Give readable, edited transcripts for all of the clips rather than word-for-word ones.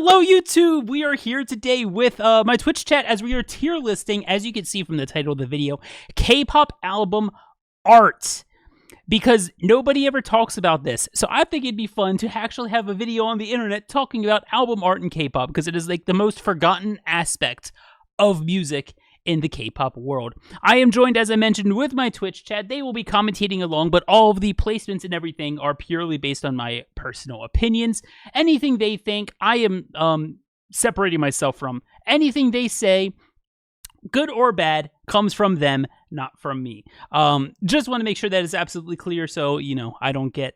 Hello YouTube! We are here today with my Twitch chat as we are tier listing, as you can see from the title of the video, K-pop album art. Because nobody ever talks about this. So I think it'd be fun to actually have a video on the internet talking about album art in K-pop, because it is like the most forgotten aspect of music in the K-pop world. I am joined, as I mentioned, with my Twitch chat. They will be commentating along, but all of the placements and everything are purely based on my personal opinions. Anything they think, I am separating myself from. Anything they say, good or bad, comes from them, not from me. Just want to make sure that is absolutely clear, so, I don't get,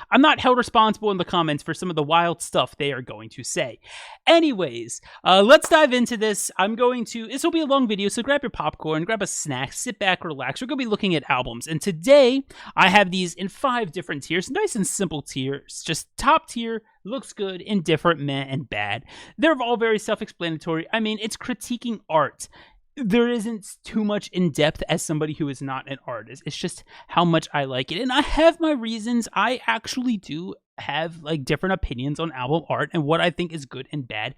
I'm not held responsible in the comments for some of the wild stuff they are going to say. Anyways, let's dive into this. This will be a long video, so grab your popcorn, grab a snack, sit back, relax. We're going to be looking at albums, and today I have these in 5 different tiers, nice and simple tiers. Just top tier, looks good, indifferent, meh, and bad. They're all very self-explanatory. I mean, it's critiquing art. There isn't too much in depth as somebody who is not an artist. It's just how much I like it. And I have my reasons. I actually do have like different opinions on album art and what I think is good and bad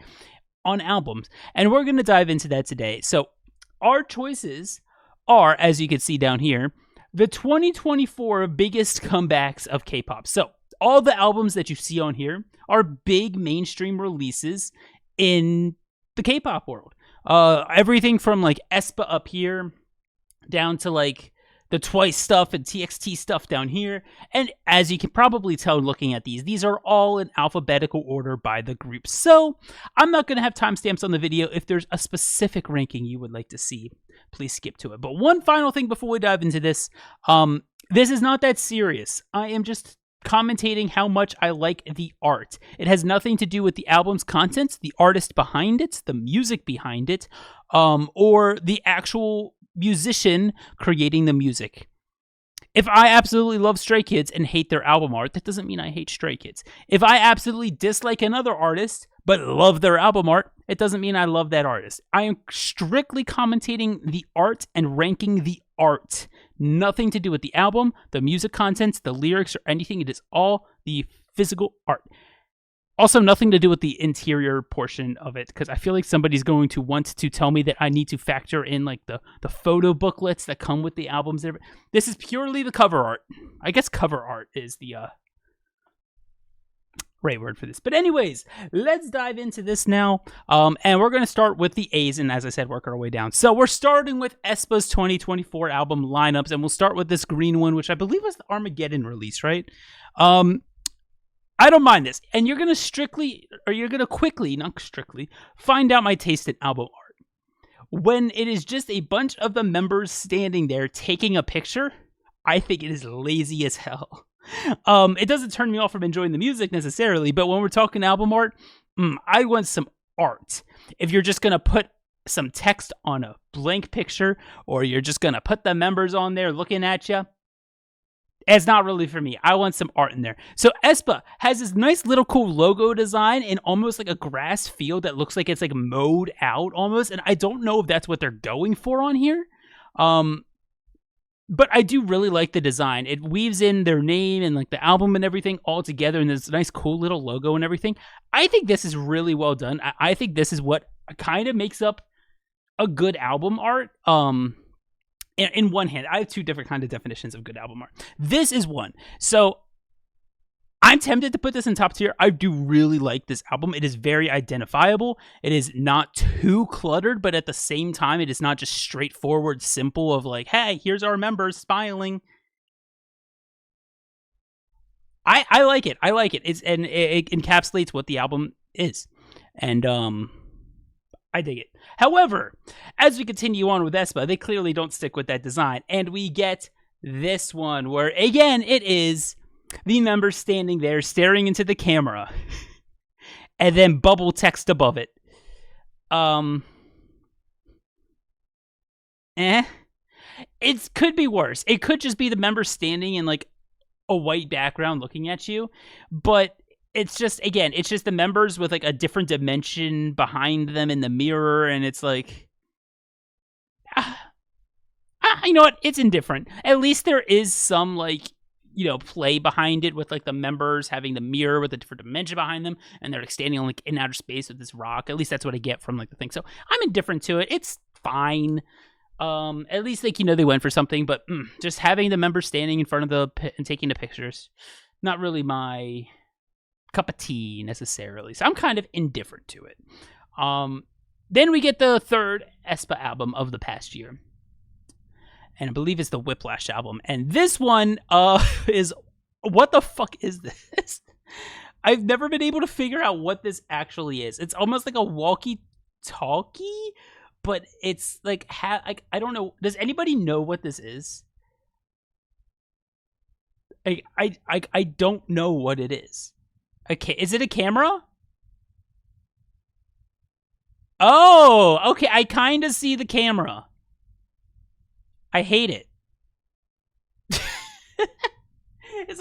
on albums. And we're going to dive into that today. So our choices are, as you can see down here, the 2024 biggest comebacks of K-pop. So all the albums that you see on here are big mainstream releases in the K-pop world. Everything from like aespa up here down to like the Twice stuff and TXT stuff down here. And as you can probably tell looking at these are all in alphabetical order by the group. So I'm not going to have timestamps on the video. If there's a specific ranking you would like to see, please skip to it. But one final thing before we dive into this, this is not that serious. I am just commentating how much I like the art. It has nothing to do with the album's contents, the artist behind it, the music behind it, or the actual musician creating the music. If I absolutely love Stray Kids and hate their album art, that doesn't mean I hate Stray Kids. If I absolutely dislike another artist but love their album art, it doesn't mean I love that artist. I am strictly commentating the art and ranking the art. Nothing to do with the album, the music contents, the lyrics, or anything. It is all the physical art. Also, nothing to do with the interior portion of it, because I feel like somebody's going to want to tell me that I need to factor in like the photo booklets that come with the albums. This is purely the cover art. I guess cover art is the right word for this. But anyways, let's dive into this now. And we're going to start with the A's, and as I said, work our way down. So we're starting with aespa's 2024 album lineups, and we'll start with this green one, which I believe was the Armageddon release, right? I don't mind this. And you're going to quickly, not strictly, find out my taste in album art. When it is just a bunch of the members standing there taking a picture, I think it is lazy as hell. It doesn't turn me off from enjoying the music necessarily, but when we're talking album art, I want some art. If you're just going to put some text on a blank picture, or you're just going to put the members on there looking at you, it's not really for me. I want some art in there. So aespa has this nice little cool logo design in almost like a grass field that looks like it's like mowed out almost, and I don't know if that's what they're going for on here. But I do really like the design. It weaves in their name and like the album and everything all together in this nice cool little logo and everything. I think this is really well done. I think this is what kind of makes up a good album art. In one hand, I have 2 different kind of definitions of good album art. This is one. So I'm tempted to put this in top tier. I do really like this album. It is very identifiable. It is not too cluttered, but at the same time, it is not just straightforward, simple of like, hey, here's our members smiling. I like it. I like it. It encapsulates what the album is. And I dig it. However, as we continue on with aespa, they clearly don't stick with that design. And we get this one where, again, it is the members standing there staring into the camera and then bubble text above it. It could be worse. It could just be the members standing in like a white background looking at you, but it's just, again, it's just the members with like a different dimension behind them in the mirror, and it's like, you know what? It's indifferent. At least there is some like play behind it with like the members having the mirror with a different dimension behind them, and they're like standing like in outer space with this rock. At least that's what I get from like the thing. So I'm indifferent to it. It's fine. At least like they went for something, but just having the members standing in front of the pit and taking the pictures, not really my cup of tea necessarily. So I'm kind of indifferent to it. Then we get the third aespa album of the past year, and I believe it's the Whiplash album. And this one is, what the fuck is this? I've never been able to figure out what this actually is. It's almost like a walkie-talkie, but it's like, I don't know. Does anybody know what this is? I don't know what it is. Okay, is it a camera? Oh, okay. I kind of see the camera. I hate it. It's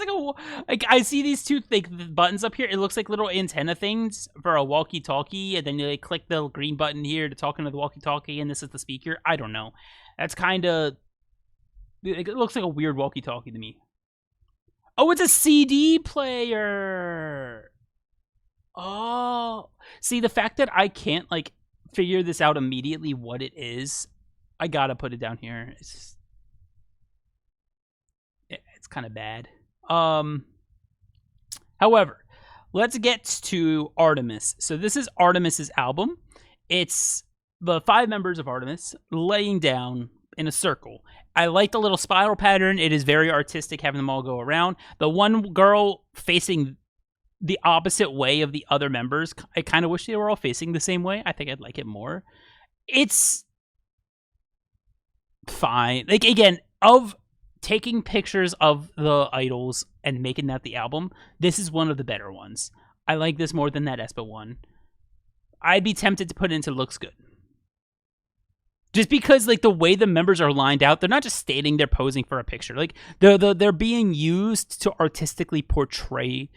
like I see these two buttons up here. It looks like little antenna things for a walkie-talkie, and then you click the green button here to talk into the walkie-talkie, and this is the speaker. I don't know. That's kind of, it looks like a weird walkie-talkie to me. Oh, it's a CD player. Oh, see, the fact that I can't like figure this out immediately what it is, I gotta put it down here. It's kind of bad. However, let's get to Artemis. So this is Artemis's album. It's the 5 members of Artemis laying down in a circle. I like the little spiral pattern. It is very artistic having them all go around. The one girl facing the opposite way of the other members, I kind of wish they were all facing the same way. I think I'd like it more. It's fine. Like, again, of taking pictures of the idols and making that the album, this is one of the better ones. I like this more than that aespa one. I'd be tempted to put it into looks good. Just because, like, the way the members are lined out, they're not just standing there posing for a picture. Like, they're being used to artistically portray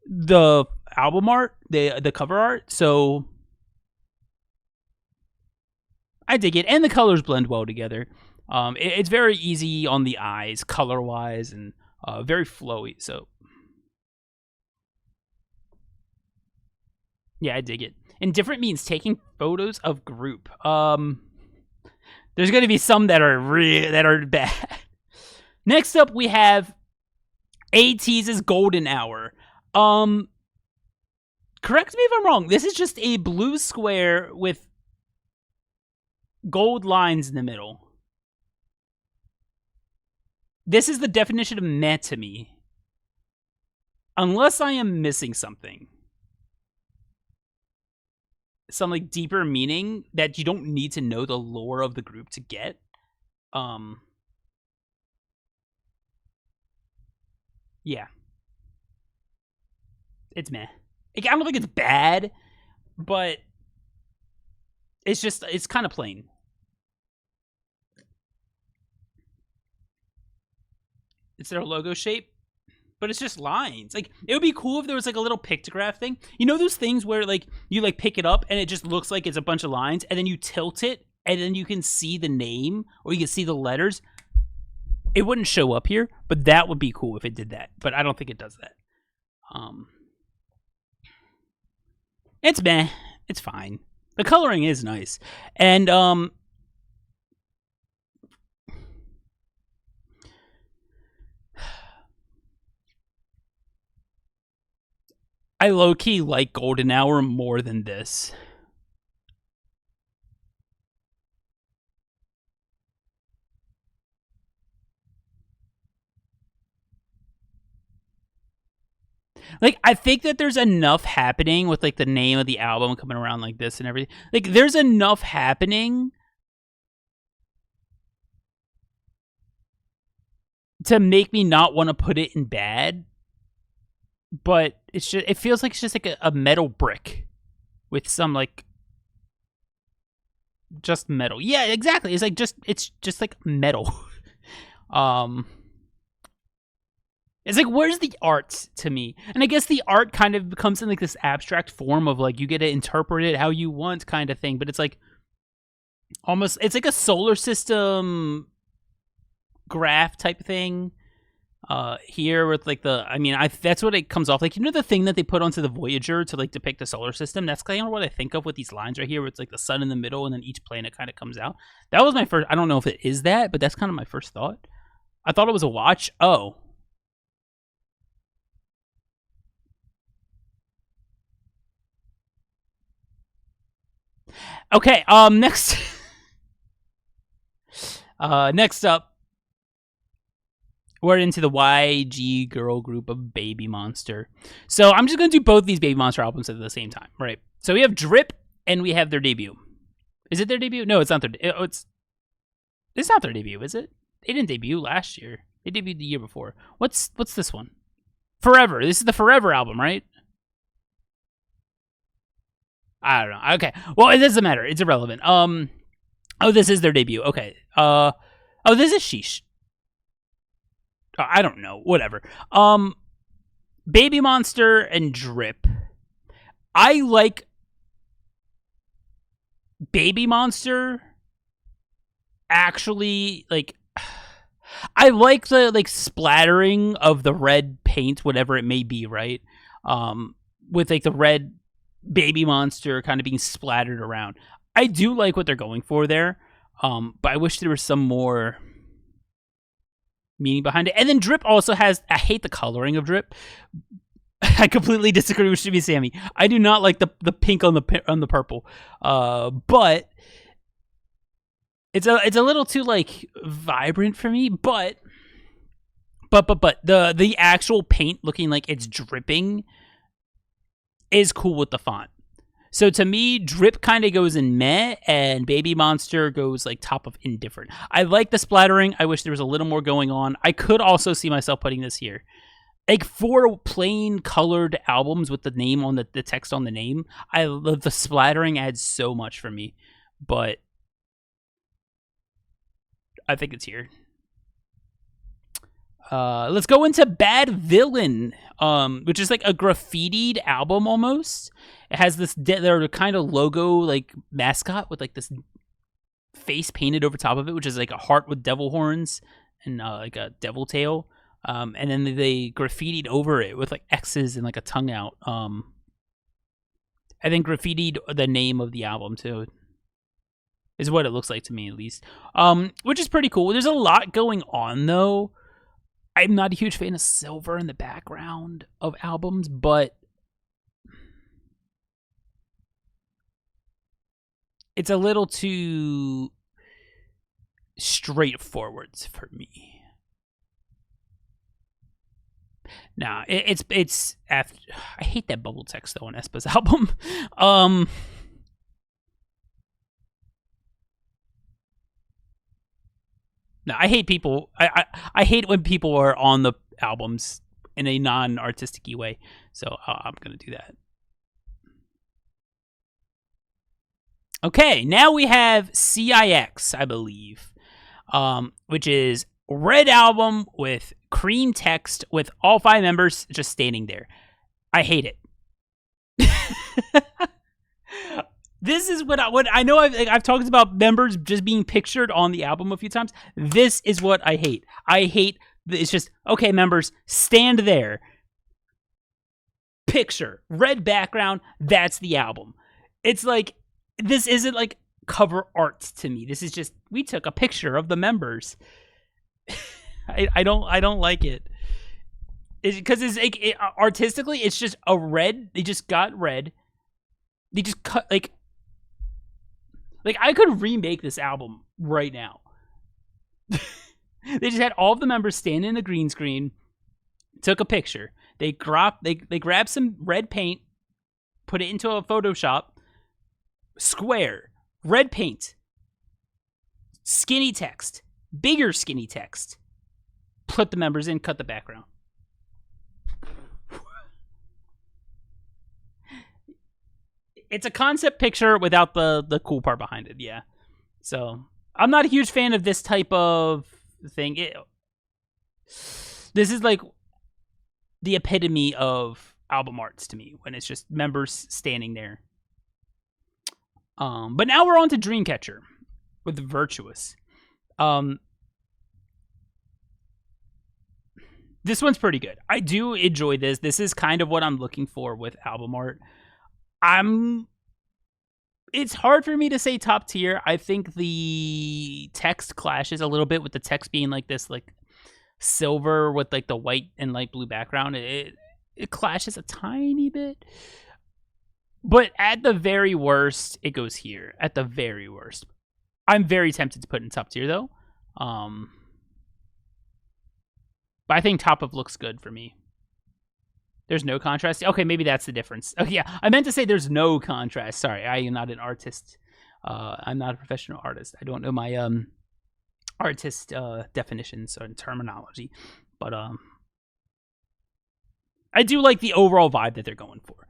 the album art, the cover art. So I dig it, and the colors blend well together. It's very easy on the eyes, color-wise, and very flowy. So yeah, I dig it. Indifferent means taking photos of group. There's going to be some that are bad. Next up, we have ATEEZ's Golden Hour. Correct me if I'm wrong. This is just a blue square with gold lines in the middle. This is the definition of meh to me. Unless I am missing something. Some like deeper meaning that you don't need to know the lore of the group to get. Yeah. It's meh. I don't think it's bad, but it's kind of plain. It's their logo shape, but it's just lines. Like, it would be cool if there was like a little pictograph thing. You know those things where like you like pick it up and it just looks like it's a bunch of lines, and then you tilt it and then you can see the name or you can see the letters. It wouldn't show up here, but that would be cool if it did that. But I don't think it does that. It's meh. It's fine. The coloring is nice. And I low-key like Golden Hour more than this. Like, I think that there's enough happening with, like, the name of the album coming around like this and everything. Like, there's enough happening to make me not want to put it in bad. But it's just, it feels like it's just like a metal brick with some, like, just metal. Yeah, exactly. It's like it's just like metal. It's like, where's the art to me? And I guess the art kind of becomes in like this abstract form of like, you get to interpret it how you want kind of thing. But it's like almost, it's like a solar system graph type thing. Here with like the, I mean, that's what it comes off like. You know the thing that they put onto the Voyager to like depict the solar system? That's kind of what I think of with these lines right here, where it's like the sun in the middle and then each planet kind of comes out. That was my first. I don't know if it is that, but that's kind of my first thought. I thought it was a watch. Oh. Okay. Next. Next up, we're into the YG girl group of Baby Monster. So I'm just going to do both these Baby Monster albums at the same time, right? So we have Drip and we have their debut. Is it their debut? No, it's not their. It's not their debut, is it? They didn't debut last year. They debuted the year before. What's this one? Forever. This is the Forever album, right? I don't know. Okay. Well, it doesn't matter. It's irrelevant. Oh, this is their debut. Okay. Oh, this is Sheesh. I don't know. Whatever. Baby Monster and Drip. I like Baby Monster. Actually, like, I like the like splattering of the red paint, whatever it may be, right? With like the red Baby Monster kind of being splattered around. I do like what they're going for there, but I wish there was some more meaning behind it. And then Drip also has, I hate the coloring of Drip. I completely disagree with Shimmy Sammy. I do not like the pink on the purple, but it's a little too like vibrant for me. But the actual paint looking like it's dripping is cool with the font. So to me, Drip kind of goes in meh, and Baby Monster goes like top of indifferent. I like the splattering. I wish there was a little more going on. I could also see myself putting this here. Like for plain colored albums with the name on the text on the name, I love the splattering adds so much for me. But I think it's here. Let's go into Bad Villain, which is like a graffitied album almost. It has this their kind of logo like mascot with like this face painted over top of it, which is like a heart with devil horns and like a devil tail. And then they graffitied over it with like X's and like a tongue out. I think graffitied the name of the album too. Is what it looks like to me at least. Which is pretty cool. There's a lot going on though. I'm not a huge fan of silver in the background of albums, but it's a little too straightforward for me. Nah, it's after. I hate that bubble text though on aespa's album. No, I hate people. I hate when people are on the albums in a non-artistic-y way. So I'm gonna do that. Okay, now we have CIX, I believe, which is red album with cream text with all 5 members just standing there. I hate it. This is what I know. I've talked about members just being pictured on the album a few times. This is what I hate. I hate. It's just okay. Members stand there. Picture red background. That's the album. It's like this isn't like cover art to me. This is just we took a picture of the members. I don't like it. Because it's like artistically, it's just a red. They just got red. They just cut like I could remake this album right now. They just had all of the members stand in the green screen, took a picture. They grabbed some red paint, put it into a Photoshop, square, red paint, skinny text, bigger skinny text, put the members in, cut the background. It's a concept picture without the cool part behind it, yeah. So, I'm not a huge fan of this type of thing. This is like the epitome of album arts to me, when it's just members standing there. But now we're on to Dreamcatcher with Virtuous. This one's pretty good. I do enjoy this. This is kind of what I'm looking for with album art. It's hard for me to say top tier. I think the text clashes a little bit with the text being like this, like silver with like the white and light blue background. It clashes a tiny bit. But at the very worst, it goes here. At the very worst. I'm very tempted to put in top tier though. But I think top of looks good for me. There's no contrast. Okay, maybe that's the difference. Oh yeah, I meant to say there's no contrast. Sorry, I am not an artist. I'm not a professional artist. I don't know my artist definitions or terminology. But I do like the overall vibe that they're going for.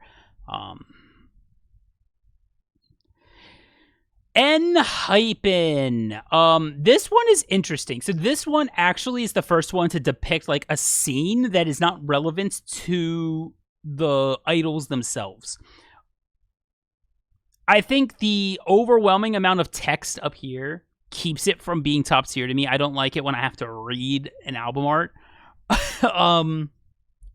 nmixx. This one is interesting. So this one actually is the first one to depict like a scene that is not relevant to the idols themselves. I think the overwhelming amount of text up here keeps it from being top tier to me. I don't like it when I have to read an album art.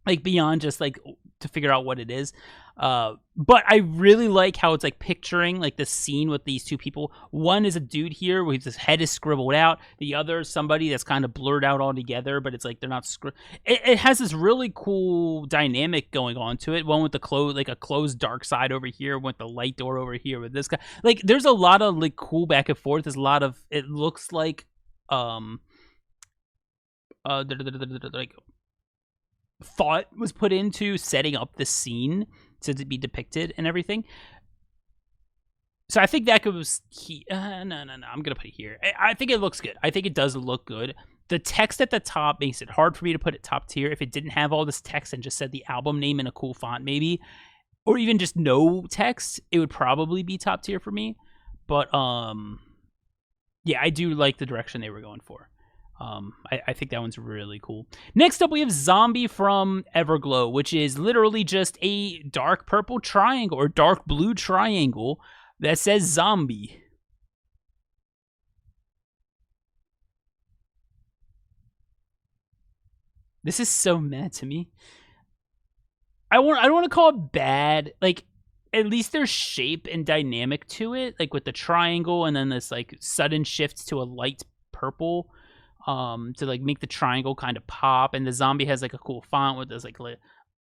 Like beyond just like to figure out what it is. But I really like how it's like picturing like the scene with these two people. One is a dude here with his head is scribbled out. The other is somebody that's kind of blurred out altogether, but it's like they're not it has this really cool dynamic going on to it. One with the a closed dark side over here, with the light door over here with this guy. Like there's a lot of like cool back and forth. There's a lot of, it looks like like thought was put into setting up the scene to be depicted and everything. So I think that goes no, I'm gonna put it here. I think it looks good. I think it does look good. The text at the top makes it hard for me to put it top tier. If it didn't have all this text and just said the album name in a cool font maybe, or even just no text, it would probably be top tier for me. But yeah, I do like the direction they were going for. I think that one's really cool. Next up, we have Zombie from Everglow, which is literally just a dark purple triangle or dark blue triangle that says Zombie. This is so mad to me. I don't want to call it bad. Like, at least there's shape and dynamic to it, like with the triangle and then this like sudden shift to a light purple. To like make the triangle kind of pop, and the zombie has like a cool font with this like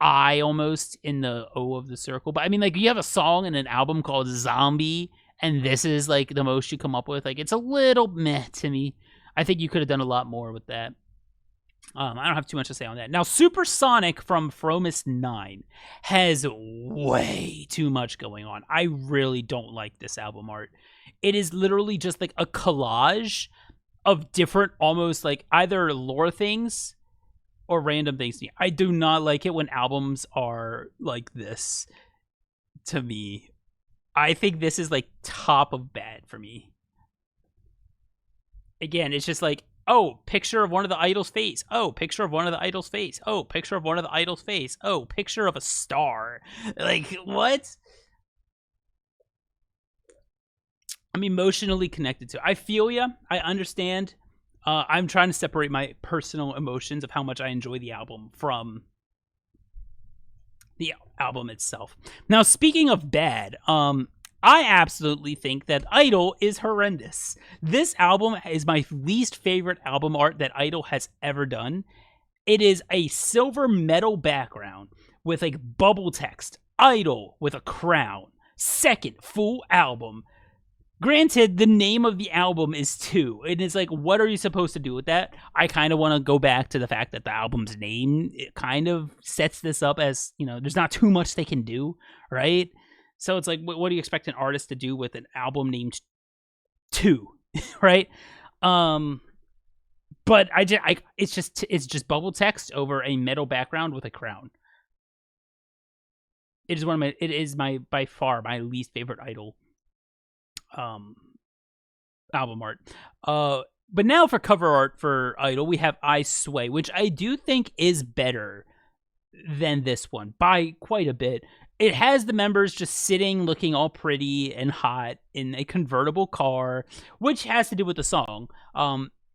eye almost in the O of the circle. But I mean, like, you have a song and an album called Zombie, and this is like the most you come up with. Like, it's a little meh to me. I think you could have done a lot more with that. I don't have too much to say on that. Now, Supersonic from Fromis 9 has way too much going on. I really don't like this album art. It is literally just like a collage of different, almost like either lore things or random things. I do not like it when albums are like this to me. I think this is like top of bad for me. Again, it's just like, oh, picture of one of the idols' face. Oh, picture of one of the idols' face. Oh, picture of one of the idols' face. Oh, picture of a star. Like, what? I'm emotionally connected to it. I feel ya. I understand. I'm trying to separate my personal emotions of how much I enjoy the album from the album itself. Now, speaking of bad, I absolutely think that Idol is horrendous. This album is my least favorite album art that Idol has ever done. It is a silver metal background with like bubble text. Idol with a crown. Second full album. Granted, the name of the album is 2. It is like, what are you supposed to do with that? I kind of want to go back to the fact that the album's name, it kind of sets this up as, you know, there's not too much they can do, right? So it's like, what do you expect an artist to do with an album named 2, right? But it's just bubble text over a metal background with a crown. It is by far my least favorite Idol album art. But now for cover art for Idol, we have I Sway, which I do think is better than this one by quite a bit. It has the members just sitting, looking all pretty and hot in a convertible car, which has to do with the song.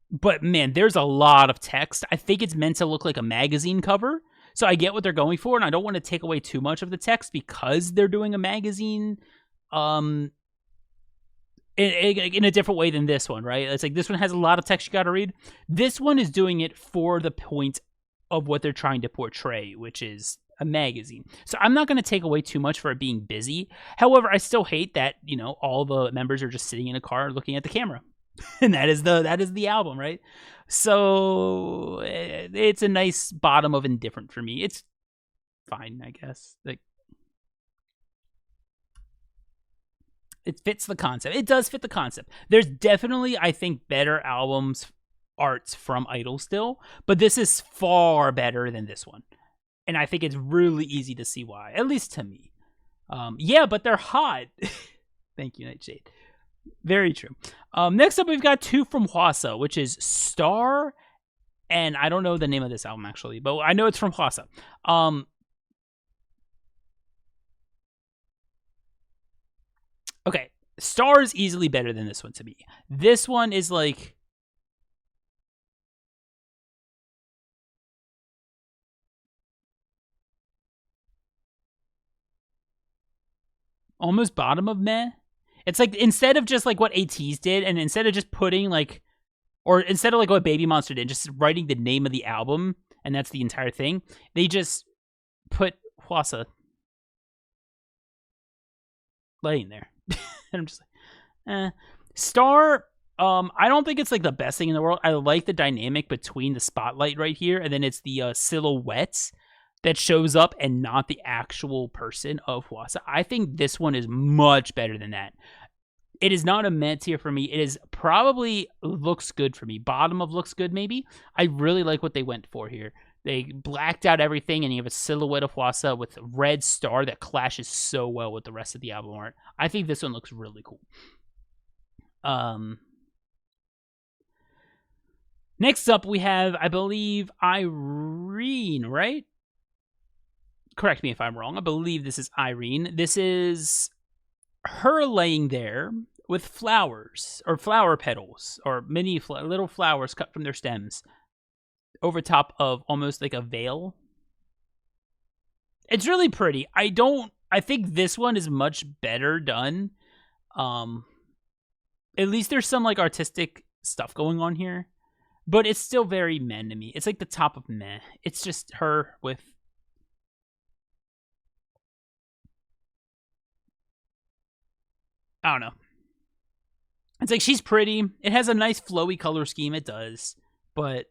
But man, there's a lot of text. I think it's meant to look like a magazine cover. So I get what they're going for, and I don't want to take away too much of the text because they're doing a magazine in a different way than this one, right? It's like this one has a lot of text you got to read. This one is doing it for the point of what they're trying to portray, which is a magazine. So I'm not going to take away too much for it being busy. However, I still hate that, all the members are just sitting in a car looking at the camera. And that is the album, right? So it's a nice bottom of indifferent for me. It's fine, I guess. Like, it fits the concept. It does fit the concept. There's definitely, I think, better arts from Idol still, but this is far better than this one. And I think it's really easy to see why, at least to me. Yeah, but they're hot. Thank you, Nightshade. Very true. Next up, we've got two from Hwasa, which is Star, and I don't know the name of this album, actually, but I know it's from Hwasa. Okay, Star is easily better than this one to me. This one is like... almost bottom of meh. It's like, instead of just like what ATEEZ did, and instead of just putting like, or instead of like what Baby Monster did, just writing the name of the album, and that's the entire thing, they just put Hwasa laying there. And I'm just like, Star, I don't think it's like the best thing in the world. I like the dynamic between the spotlight right here, and then it's the silhouettes that shows up and not the actual person of Hwasa. I think this one is much better than that. It is not a meh tier for me. It is probably looks good for me. Bottom of looks good, maybe. I really like what they went for here. They blacked out everything, and you have a silhouette of Hwasa with red star that clashes so well with the rest of the album art. I think this one looks really cool. Next up, we have, I believe, Irene, right? Correct me if I'm wrong. I believe this is Irene. This is her laying there with flowers, or flower petals, or little flowers cut from their stems over top of almost like a veil. It's really pretty. I think this one is much better done. At least there's some like artistic stuff going on here, but it's still very meh to me. It's like the top of meh. It's just her with... I don't know. It's like, she's pretty. It has a nice flowy color scheme. It does. But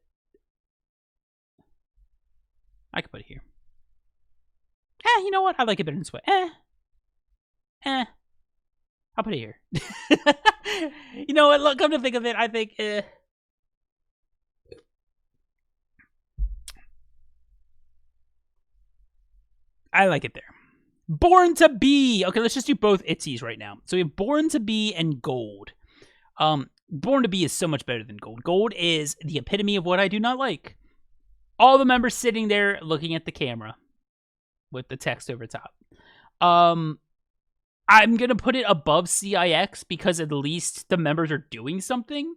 I could put it here. You know what? I like it better in this way. I'll put it here. You know what? Look, come to think of it, I think... I like it there. Born to Be. Okay, let's just do both ITZYs right now. So we have Born to Be and Gold. Born to Be is so much better than Gold. Gold is the epitome of what I do not like. All the members sitting there looking at the camera with the text over top. I'm going to put it above CIX because at least the members are doing something.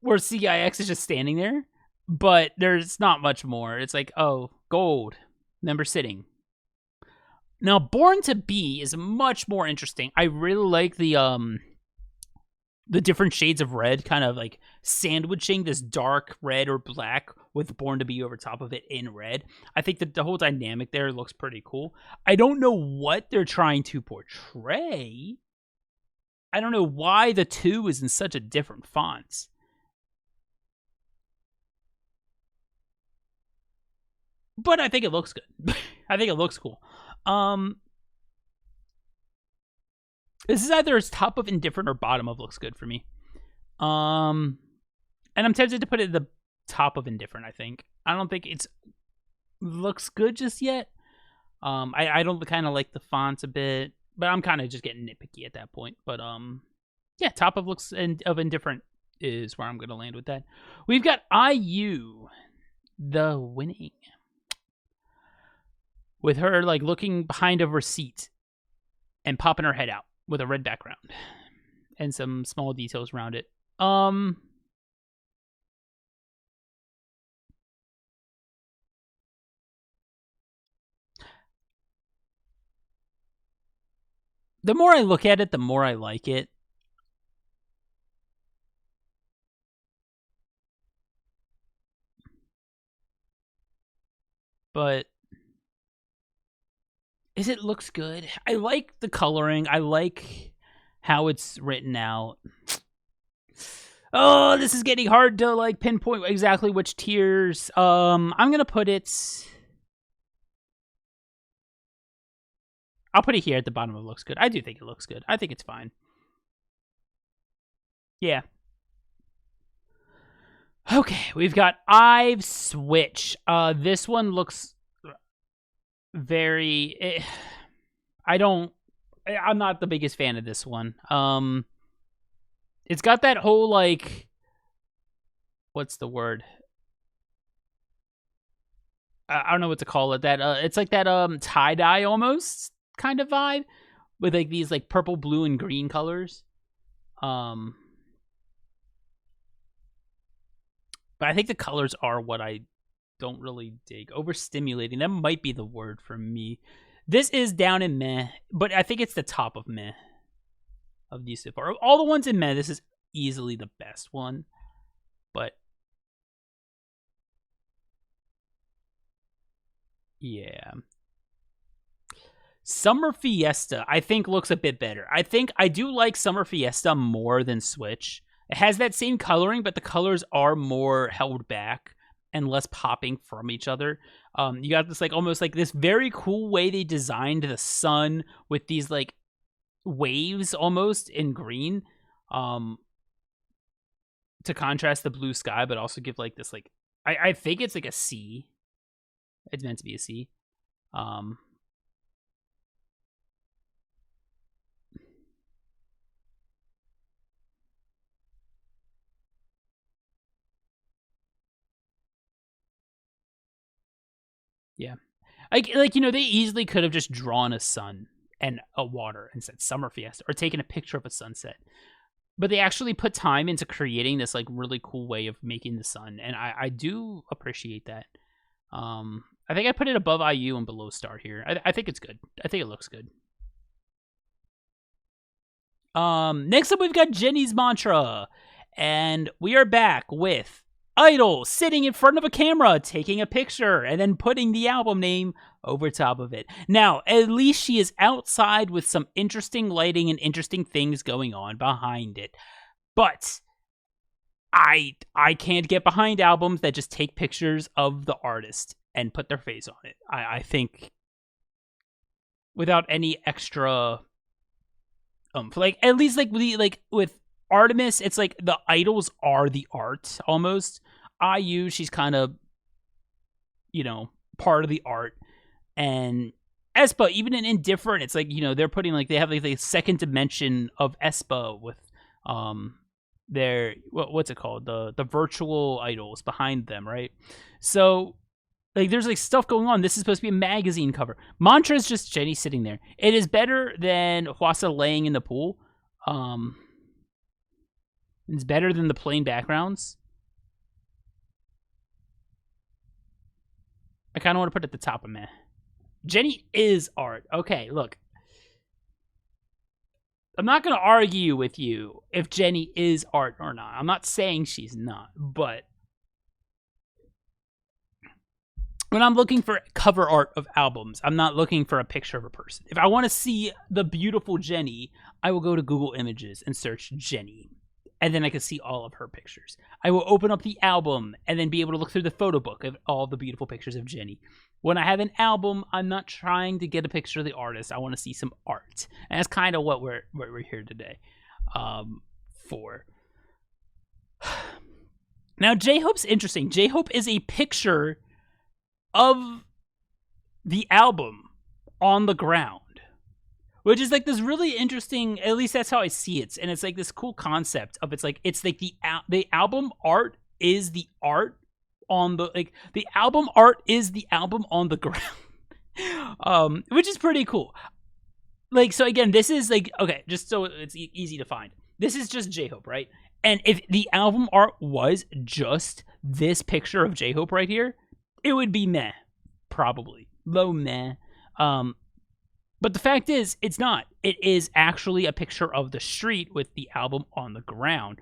Where CIX is just standing there. But there's not much more. It's like, oh, Gold. Member sitting. Now, Born to Be is much more interesting. I really like the different shades of red, kind of like sandwiching this dark red or black with Born to Be over top of it in red. I think that the whole dynamic there looks pretty cool. I don't know what they're trying to portray. I don't know why the 2 is in such a different font. But I think it looks good. I think it looks cool. This is either as top of indifferent or bottom of looks good for me. And I'm tempted to put it at the top of indifferent, I think. I don't think it's looks good just yet. I don't kind of like the fonts a bit, but I'm kind of just getting nitpicky at that point. But yeah, top of looks of indifferent is where I'm going to land with that. We've got IU, the winning. With her like looking behind a receipt and popping her head out with a red background and some small details around it. The more I look at it, the more I like it. But it looks good. I like the coloring. I like how it's written out. Oh, this is getting hard to like pinpoint exactly which tiers. I'm gonna put it. I'll put it here at the bottom. It looks good. I do think it looks good. I think it's fine. Yeah. Okay, we've got I've Switch. This one looks very. I'm not the biggest fan of this one. It's got that whole like. What's the word? I don't know what to call it. That it's like that tie dye almost kind of vibe with like these like purple, blue, and green colors. But I think the colors are what I don't really dig. Overstimulating, that might be the word for me. This is down in meh, but I think it's the top of meh of these so far. All the ones in meh, this is easily the best one. But yeah. Summer Fiesta, I think, looks a bit better. I do like Summer Fiesta more than Switch. It has that same coloring, but the colors are more held back and less popping from each other. You got this like almost like this very cool way they designed the sun with these like waves almost in green, to contrast the blue sky, but also give like this like I think it's like a C. It's meant to be a C. Yeah. Like, you know, they easily could have just drawn a sun and a water and said Summer Fiesta or taken a picture of a sunset. But they actually put time into creating this like really cool way of making the sun. And I do appreciate that. I think I put it above IU and below Star here. I think it's good. I think it looks good. Next up we've got Jennie's Mantra. And we are back with Idol sitting in front of a camera, taking a picture, and then putting the album name over top of it. Now, at least she is outside with some interesting lighting and interesting things going on behind it. But I can't get behind albums that just take pictures of the artist and put their face on it. I think without any extra like at least like with Artemis, it's like the idols are the art almost. IU, she's kind of, you know, part of the art. And aespa, even in Indifferent, it's like, you know, they're putting like, they have like the second dimension of aespa with their, what's it called? The virtual idols behind them, right? So like there's like stuff going on. This is supposed to be a magazine cover. Mantra is just Jennie sitting there. It is better than Hwasa laying in the pool. It's better than the plain backgrounds. I kind of want to put it at the top of meh. Jennie is art. Okay, look. I'm not going to argue with you if Jennie is art or not. I'm not saying she's not, but when I'm looking for cover art of albums, I'm not looking for a picture of a person. If I want to see the beautiful Jennie, I will go to Google Images and search Jennie. And then I can see all of her pictures. I will open up the album and then be able to look through the photo book of all the beautiful pictures of Jennie. When I have an album, I'm not trying to get a picture of the artist. I want to see some art. And that's kind of what we're here today for. Now, J-Hope's interesting. J-Hope is a picture of the album on the ground. Which is like this really interesting, at least that's how I see it. And it's like this cool concept of it's like the album art is the art on the, like the album art is the album on the ground. Which is pretty cool. Like, so again, this is like, okay, just so it's easy to find. This is just J-Hope, right? And if the album art was just this picture of J-Hope right here, it would be meh. Probably. Low meh. But the fact is, it's not. It is actually a picture of the street with the album on the ground.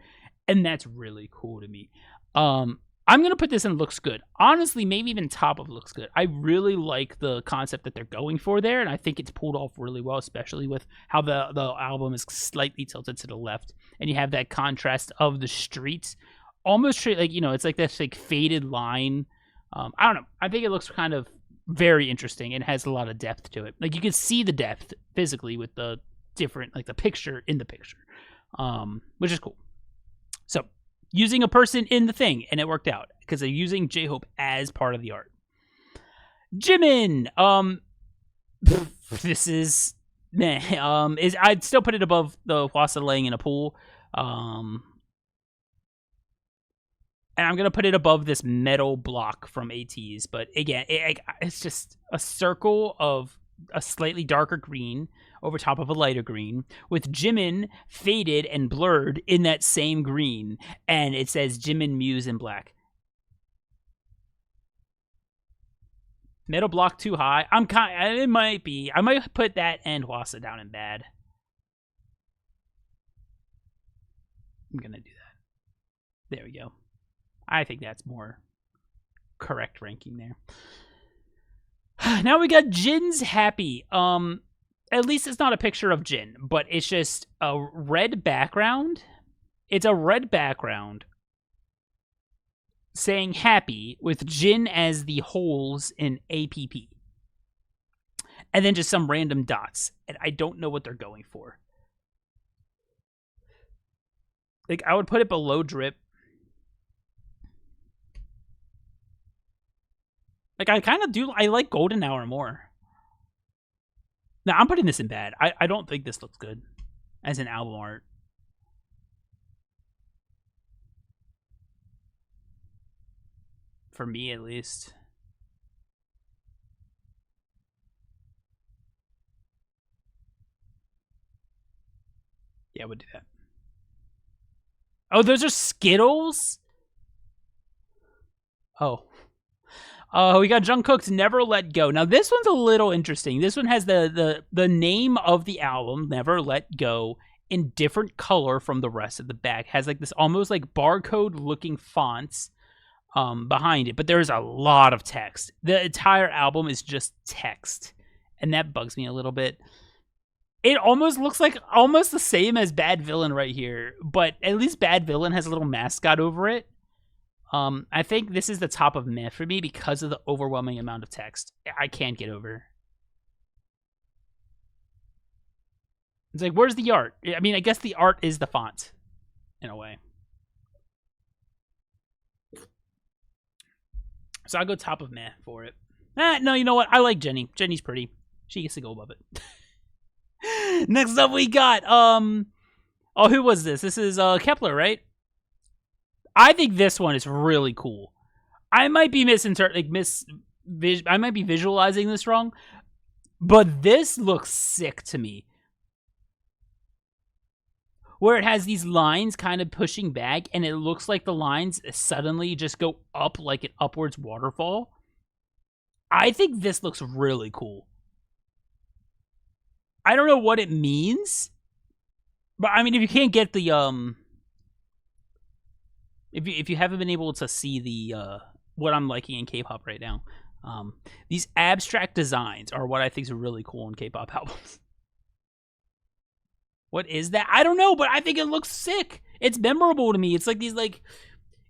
And that's really cool to me. I'm going to put this in looks good. Honestly, maybe even top of looks good. I really like the concept that they're going for there, and I think it's pulled off really well, especially with how the album is slightly tilted to the left, and you have that contrast of the streets. Almost like, you know, it's like this like faded line. I don't know. I think it looks kind of very interesting and has a lot of depth to it. Like you can see the depth physically with the different, like the picture in the picture, which is cool. So using a person in the thing, and it worked out because they're using J-Hope as part of the art. Jimin, this is meh. I'd still put it above the Hwasa laying in a pool. And I'm going to put it above this metal block from ATEEZ. But again, it's just a circle of a slightly darker green over top of a lighter green with Jimin faded and blurred in that same green. And it says Jimin Muse in black. Metal block too high. It might be. I might put that and Hwasa down in bad. I'm going to do that. There we go. I think that's more correct ranking there. Now we got Jin's happy. At least it's not a picture of Jin, but it's just a red background. It's a red background saying happy with Jin as the holes in APP. And then just some random dots. And I don't know what they're going for. Like, I would put it below drip. Like, I kind of do. I like Golden Hour more. Now, I'm putting this in bad. I don't think this looks good as an album art. For me, at least. Yeah, I would do that. Oh, those are Skittles? Oh. We got Jungkook's Never Let Go. Now, this one's a little interesting. This one has the name of the album, Never Let Go, in different color from the rest of the back. Has like this almost like barcode-looking fonts behind it, but there's a lot of text. The entire album is just text, and that bugs me a little bit. It almost looks like almost the same as Bad Villain right here, but at least Bad Villain has a little mascot over it. I think this is the top of meh for me because of the overwhelming amount of text. I can't get over. It's like, where's the art? I mean, I guess the art is the font, in a way. So I'll go top of meh for it. No, you know what? I like Jenny. Jenny's pretty. She gets to go above it. Next up, we got, oh, who was this? This is Kepler, right? I think this one is really cool. I might be I might be visualizing this wrong, but this looks sick to me. Where it has these lines kind of pushing back, and it looks like the lines suddenly just go up like an upwards waterfall. I think this looks really cool. I don't know what it means, but I mean, if you can't get the if you haven't been able to see the what I'm liking in K-pop right now, these abstract designs are what I think is really cool in K-pop albums. What is that? I don't know, but I think it looks sick. It's memorable to me. It's like these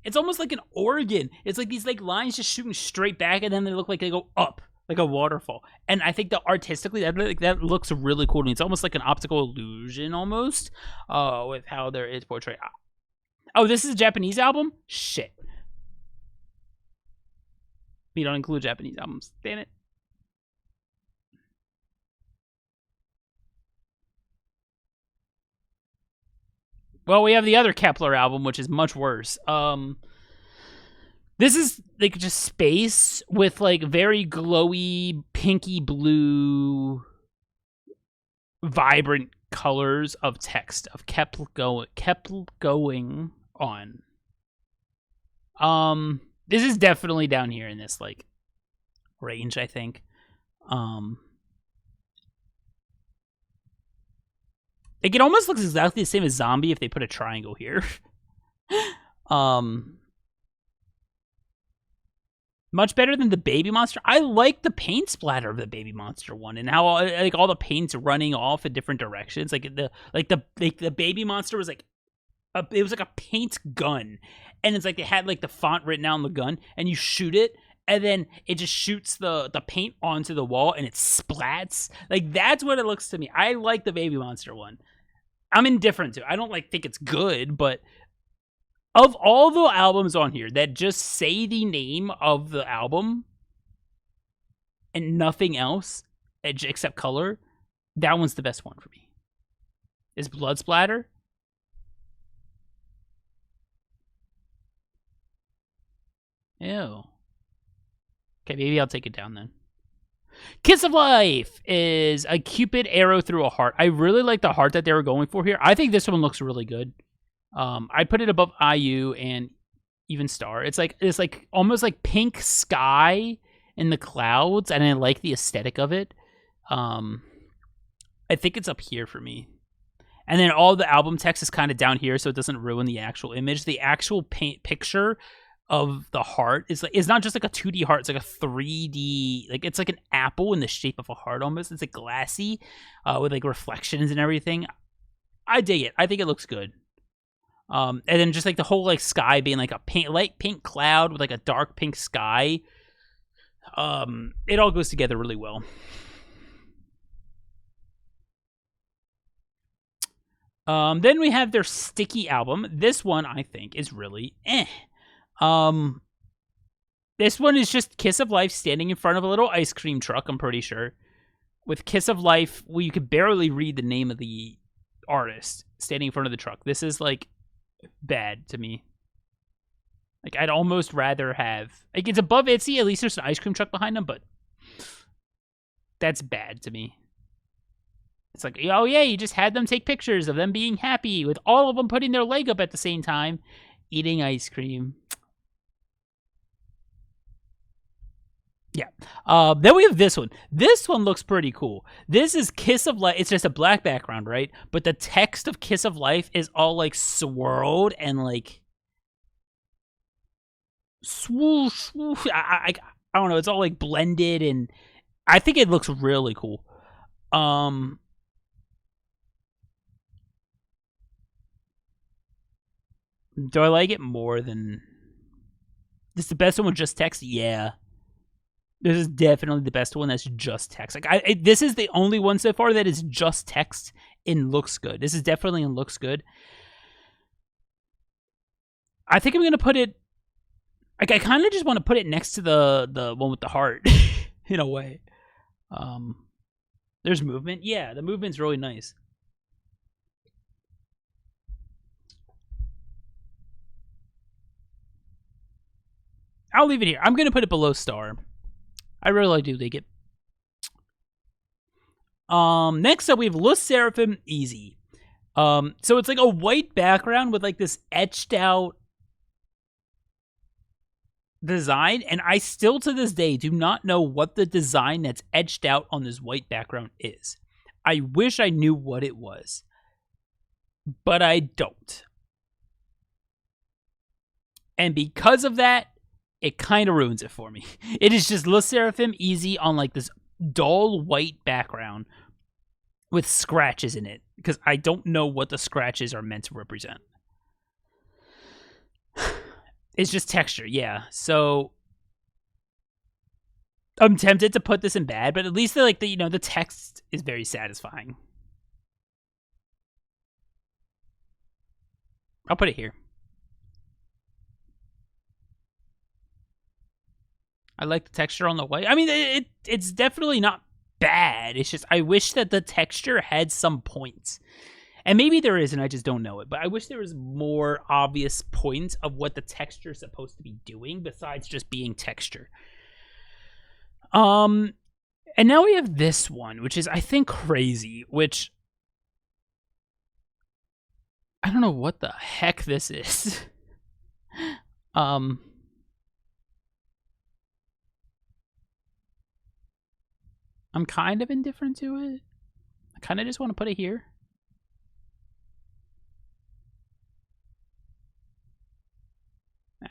it's almost like an organ. It's like these lines just shooting straight back, and then they look like they go up like a waterfall. And I think that artistically that looks really cool to me. It's almost like an optical illusion almost with how it's portrayed. Oh, this is a Japanese album? Shit. We don't include Japanese albums. Damn it. Well, we have the other Kepler album, which is much worse. This is like just space with like very glowy, pinky blue, vibrant colors of text of kept going on. This is definitely down here in this like range, I think. Like, it almost looks exactly the same as Zombie if they put a triangle here. Much better than the Baby Monster. I like the paint splatter of the Baby Monster one, and how like all the paint's running off in different directions. Like the Baby Monster was like it was like a paint gun, and it's like they had like the font written out on the gun, and you shoot it, and then it just shoots the paint onto the wall, and it splats. Like, that's what it looks to me. I like the Baby Monster one. I'm indifferent to it. I don't like think it's good, but of all the albums on here that just say the name of the album and nothing else except color, that one's the best one for me. Is Blood Splatter? Ew. Okay, maybe I'll take it down then. Kiss of Life is a Cupid arrow through a heart. I really like the heart that they were going for here. I think this one looks really good. I put it above IU and even Star. It's like almost like pink sky in the clouds, and I like the aesthetic of it. I think it's up here for me. And then all the album text is kind of down here, so it doesn't ruin the actual image. The actual picture of the heart is like, it's not just like a 2D heart, it's like a 3D, like it's like an apple in the shape of a heart almost. It's like glassy with like reflections and everything. I dig it. I think it looks good. And then just like the whole like sky being like a light pink cloud with like a dark pink sky. It all goes together really well. Then we have their Sticky album. This one I think is really this one is just Kiss of Life standing in front of a little ice cream truck, I'm pretty sure. With Kiss of Life, well, you could barely read the name of the artist standing in front of the truck. This is like bad to me. Like, I'd almost rather have, like, it's above Itzy, at least there's an ice cream truck behind them, but that's bad to me. It's like, oh yeah, you just had them take pictures of them being happy with all of them putting their leg up at the same time, eating ice cream. Yeah. Then we have this one. This one looks pretty cool. This is Kiss of Life. It's just a black background, right? But the text of Kiss of Life is all like swirled and like swoosh, swoosh. I don't know. It's all like blended, and I think it looks really cool. Do I like it more than this? The best one with just text? Yeah. This is definitely the best one that's just text. Like, this is the only one so far that is just text and looks good. This is definitely and looks good. I think I'm gonna put it. Like, I kind of just want to put it next to the one with the heart, in a way. There's movement. Yeah, the movement's really nice. I'll leave it here. I'm gonna put it below Star. I really do dig it. Next up we have Le Sserafim Easy. So it's like a white background with like this etched out design, and I still to this day do not know what the design that's etched out on this white background is. I wish I knew what it was, but I don't. And because of that, it kind of ruins it for me. It is just Le Sserafim Easy on like this dull white background with scratches in it, because I don't know what the scratches are meant to represent. It's just texture, yeah. So I'm tempted to put this in bad, but at least the text is very satisfying. I'll put it here. I like the texture on the white. I mean, it's definitely not bad. It's just I wish that the texture had some points. And maybe there is, and I just don't know it. But I wish there was more obvious points of what the texture is supposed to be doing besides just being texture. And now we have this one, which is, I think, crazy, which I don't know what the heck this is. I'm kind of indifferent to it. I kind of just want to put it here.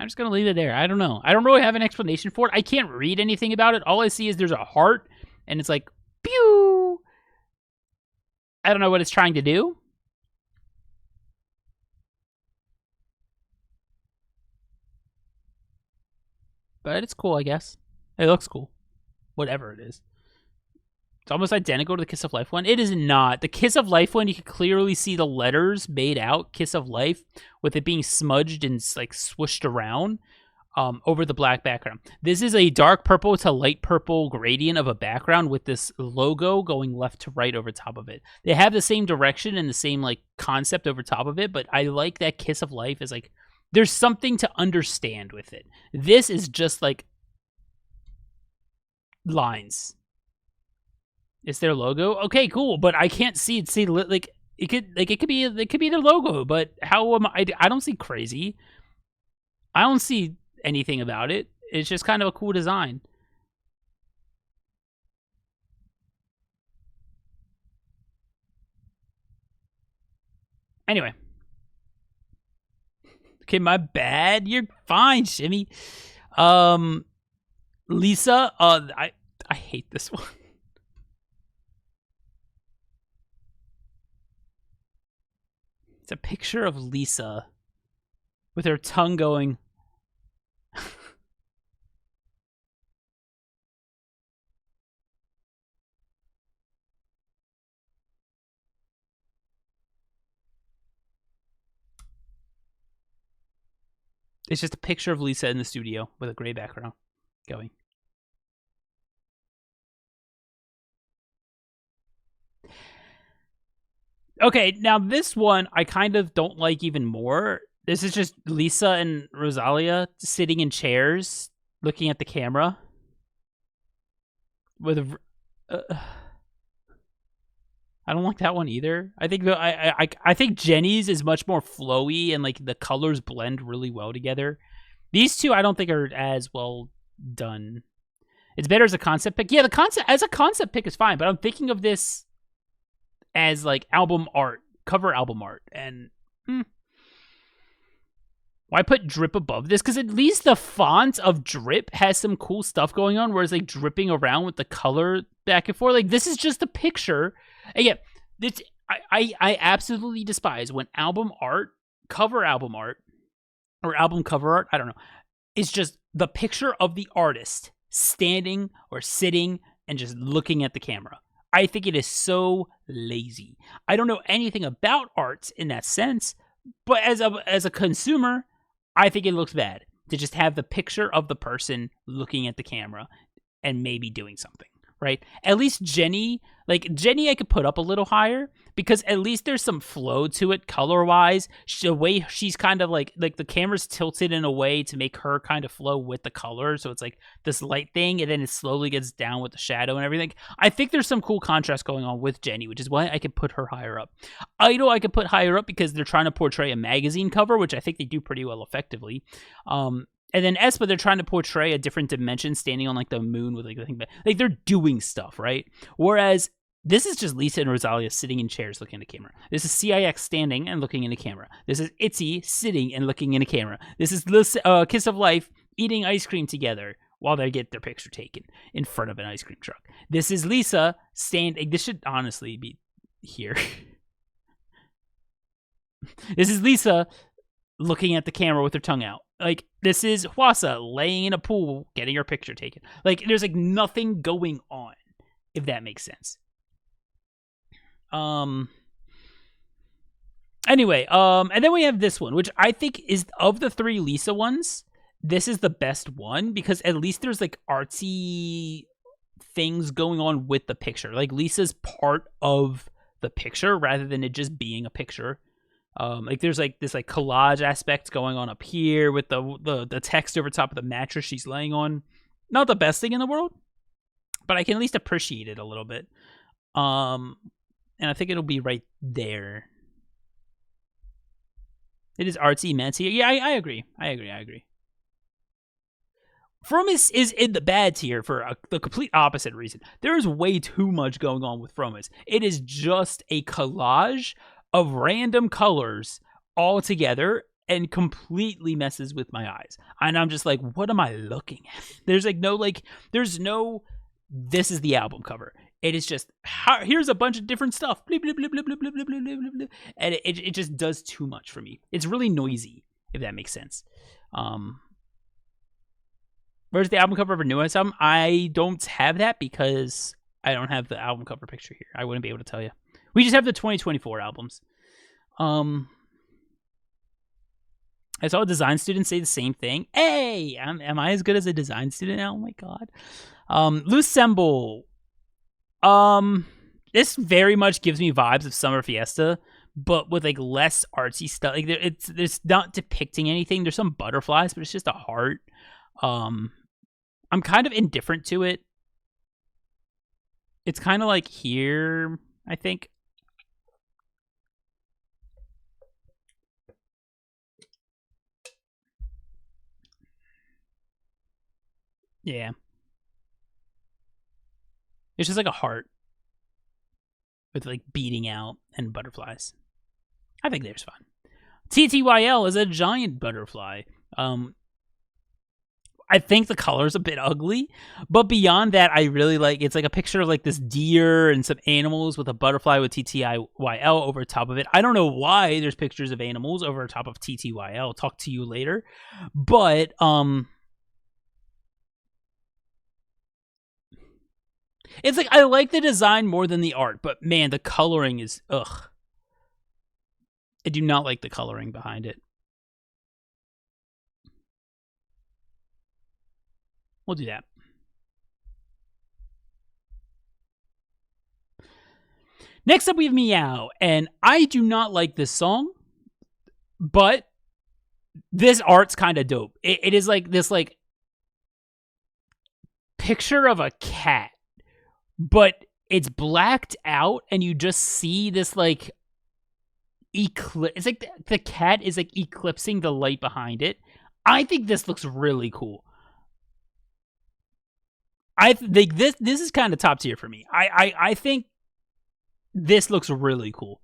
I'm just going to leave it there. I don't know. I don't really have an explanation for it. I can't read anything about it. All I see is there's a heart, and it's like, pew! I don't know what it's trying to do. But it's cool, I guess. It looks cool. Whatever it is. It's almost identical to the Kiss of Life one. It is not. The Kiss of Life one, you can clearly see the letters made out, Kiss of Life, with it being smudged and like swooshed around over the black background. This is a dark purple to light purple gradient of a background with this logo going left to right over top of it. They have the same direction and the same like concept over top of it, but I like that Kiss of Life is like, there's something to understand with it. This is just like lines. It's their logo. Okay, cool, but I can't see it. See, like it could be their logo, but how am I? I don't see crazy. I don't see anything about it. It's just kind of a cool design. Anyway. Okay, my bad. You're fine, Shimmy. Lisa, I hate this one. It's a picture of Lisa with her tongue going. It's just a picture of Lisa in the studio with a gray background going. Okay, now this one I kind of don't like even more. This is just Lisa and Rosalia sitting in chairs looking at the camera. With I don't like that one either. I think I think Jenny's is much more flowy and like the colors blend really well together. These two I don't think are as well done. It's better as a concept pick. Yeah, the concept as a concept pick is fine, but I'm thinking of this as like album art, cover album art, and why put drip above this? Because at least the font of drip has some cool stuff going on, whereas like dripping around with the color back and forth, like this is just a picture. Again, this I absolutely despise when album art, cover album art, or album cover art, I don't know, is just the picture of the artist standing or sitting and just looking at the camera. I think it is so lazy. I don't know anything about art in that sense, but as a consumer, I think it looks bad to just have the picture of the person looking at the camera and maybe doing something, right? At least Jenny I could put up a little higher because at least there's some flow to it color-wise. The way she's kind of like the camera's tilted in a way to make her kind of flow with the color. So it's like this light thing and then it slowly gets down with the shadow and everything. I think there's some cool contrast going on with Jenny, which is why I could put her higher up. Idol I could put higher up because they're trying to portray a magazine cover, which I think they do pretty well effectively. And then aespa, they're trying to portray a different dimension standing on like the moon with like the thing. Like they're doing stuff, right? Whereas this is just Lisa and Rosalia sitting in chairs looking at the camera. This is CIX standing and looking in the camera. This is Itzy sitting and looking in a camera. This is Kiss of Life eating ice cream together while they get their picture taken in front of an ice cream truck. This is Lisa standing. This should honestly be here. This is Lisa looking at the camera with her tongue out. Like, this is Hwasa laying in a pool getting her picture taken. Like, there's like nothing going on, if that makes sense. Anyway, and then we have this one, which I think is, of the three Lisa ones, this is the best one because at least there's like artsy things going on with the picture. Like Lisa's part of the picture rather than it just being a picture. Like there's like this like collage aspect going on up here with the text over top of the mattress she's laying on. Not the best thing in the world, but I can at least appreciate it a little bit. And I think it'll be right there. It is artsy, mantsy. Yeah, I agree. I agree. Fromis is in the bad tier for the complete opposite reason. There is way too much going on with Fromis. It is just a collage of random colors all together and completely messes with my eyes. And I'm just like, what am I looking at? There's like no, this is the album cover. It is just, here's a bunch of different stuff. Blah, blah, blah, blah, blah, blah, blah, blah, blah, blah. And it just does too much for me. It's really noisy, if that makes sense. Where's the album cover of a newest album? I don't have that because I don't have the album cover picture here. I wouldn't be able to tell you. We just have the 2024 albums. I saw a design student say the same thing. Hey, am I as good as a design student now? Oh my god. Loose Symbol. This very much gives me vibes of Summer Fiesta, but with like less artsy stuff. Like it's not depicting anything. There's some butterflies, but it's just a heart. I'm kind of indifferent to it. It's kind of like here, I think. Yeah. It's just like a heart with like beating out and butterflies. I think there's fun. TTYL is a giant butterfly. I think the color's a bit ugly, but beyond that, I really like, it's like a picture of like this deer and some animals with a butterfly with TTYL over top of it. I don't know why there's pictures of animals over top of TTYL. I'll talk to you later. But, it's like, I like the design more than the art, but man, the coloring is, ugh. I do not like the coloring behind it. We'll do that. Next up, we have Meow, and I do not like this song, but this art's kind of dope. It is like this like picture of a cat, but it's blacked out, and you just see this like it's like the cat is like eclipsing the light behind it. I think this looks really cool. I think this is kind of top tier for me. I think this looks really cool.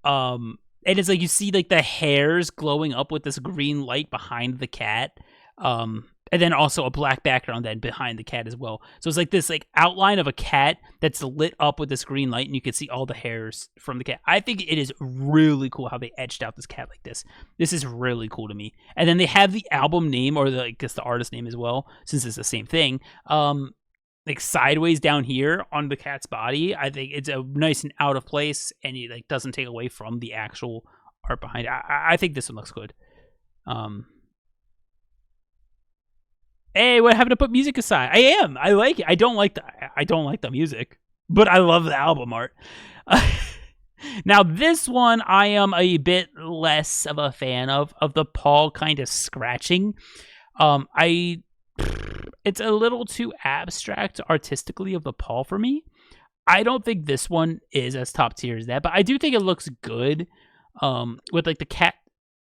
And it's like you see like the hairs glowing up with this green light behind the cat. And then also a black background then behind the cat as well. So it's like this like outline of a cat that's lit up with this green light, and you can see all the hairs from the cat. I think it is really cool how they etched out this cat like this. This is really cool to me. And then they have the album name, or I guess the artist name as well, since it's the same thing. Like sideways down here on the cat's body. I think it's a nice and out of place, and it like doesn't take away from the actual art behind it. I think this one looks good. Hey, what happened to put music aside? I am. I like it. I don't like the music, but I love the album art. Now this one I am a bit less of a fan of the paw kind of scratching. It's a little too abstract artistically of the paw for me. I don't think this one is as top tier as that, but I do think it looks good. With like the cat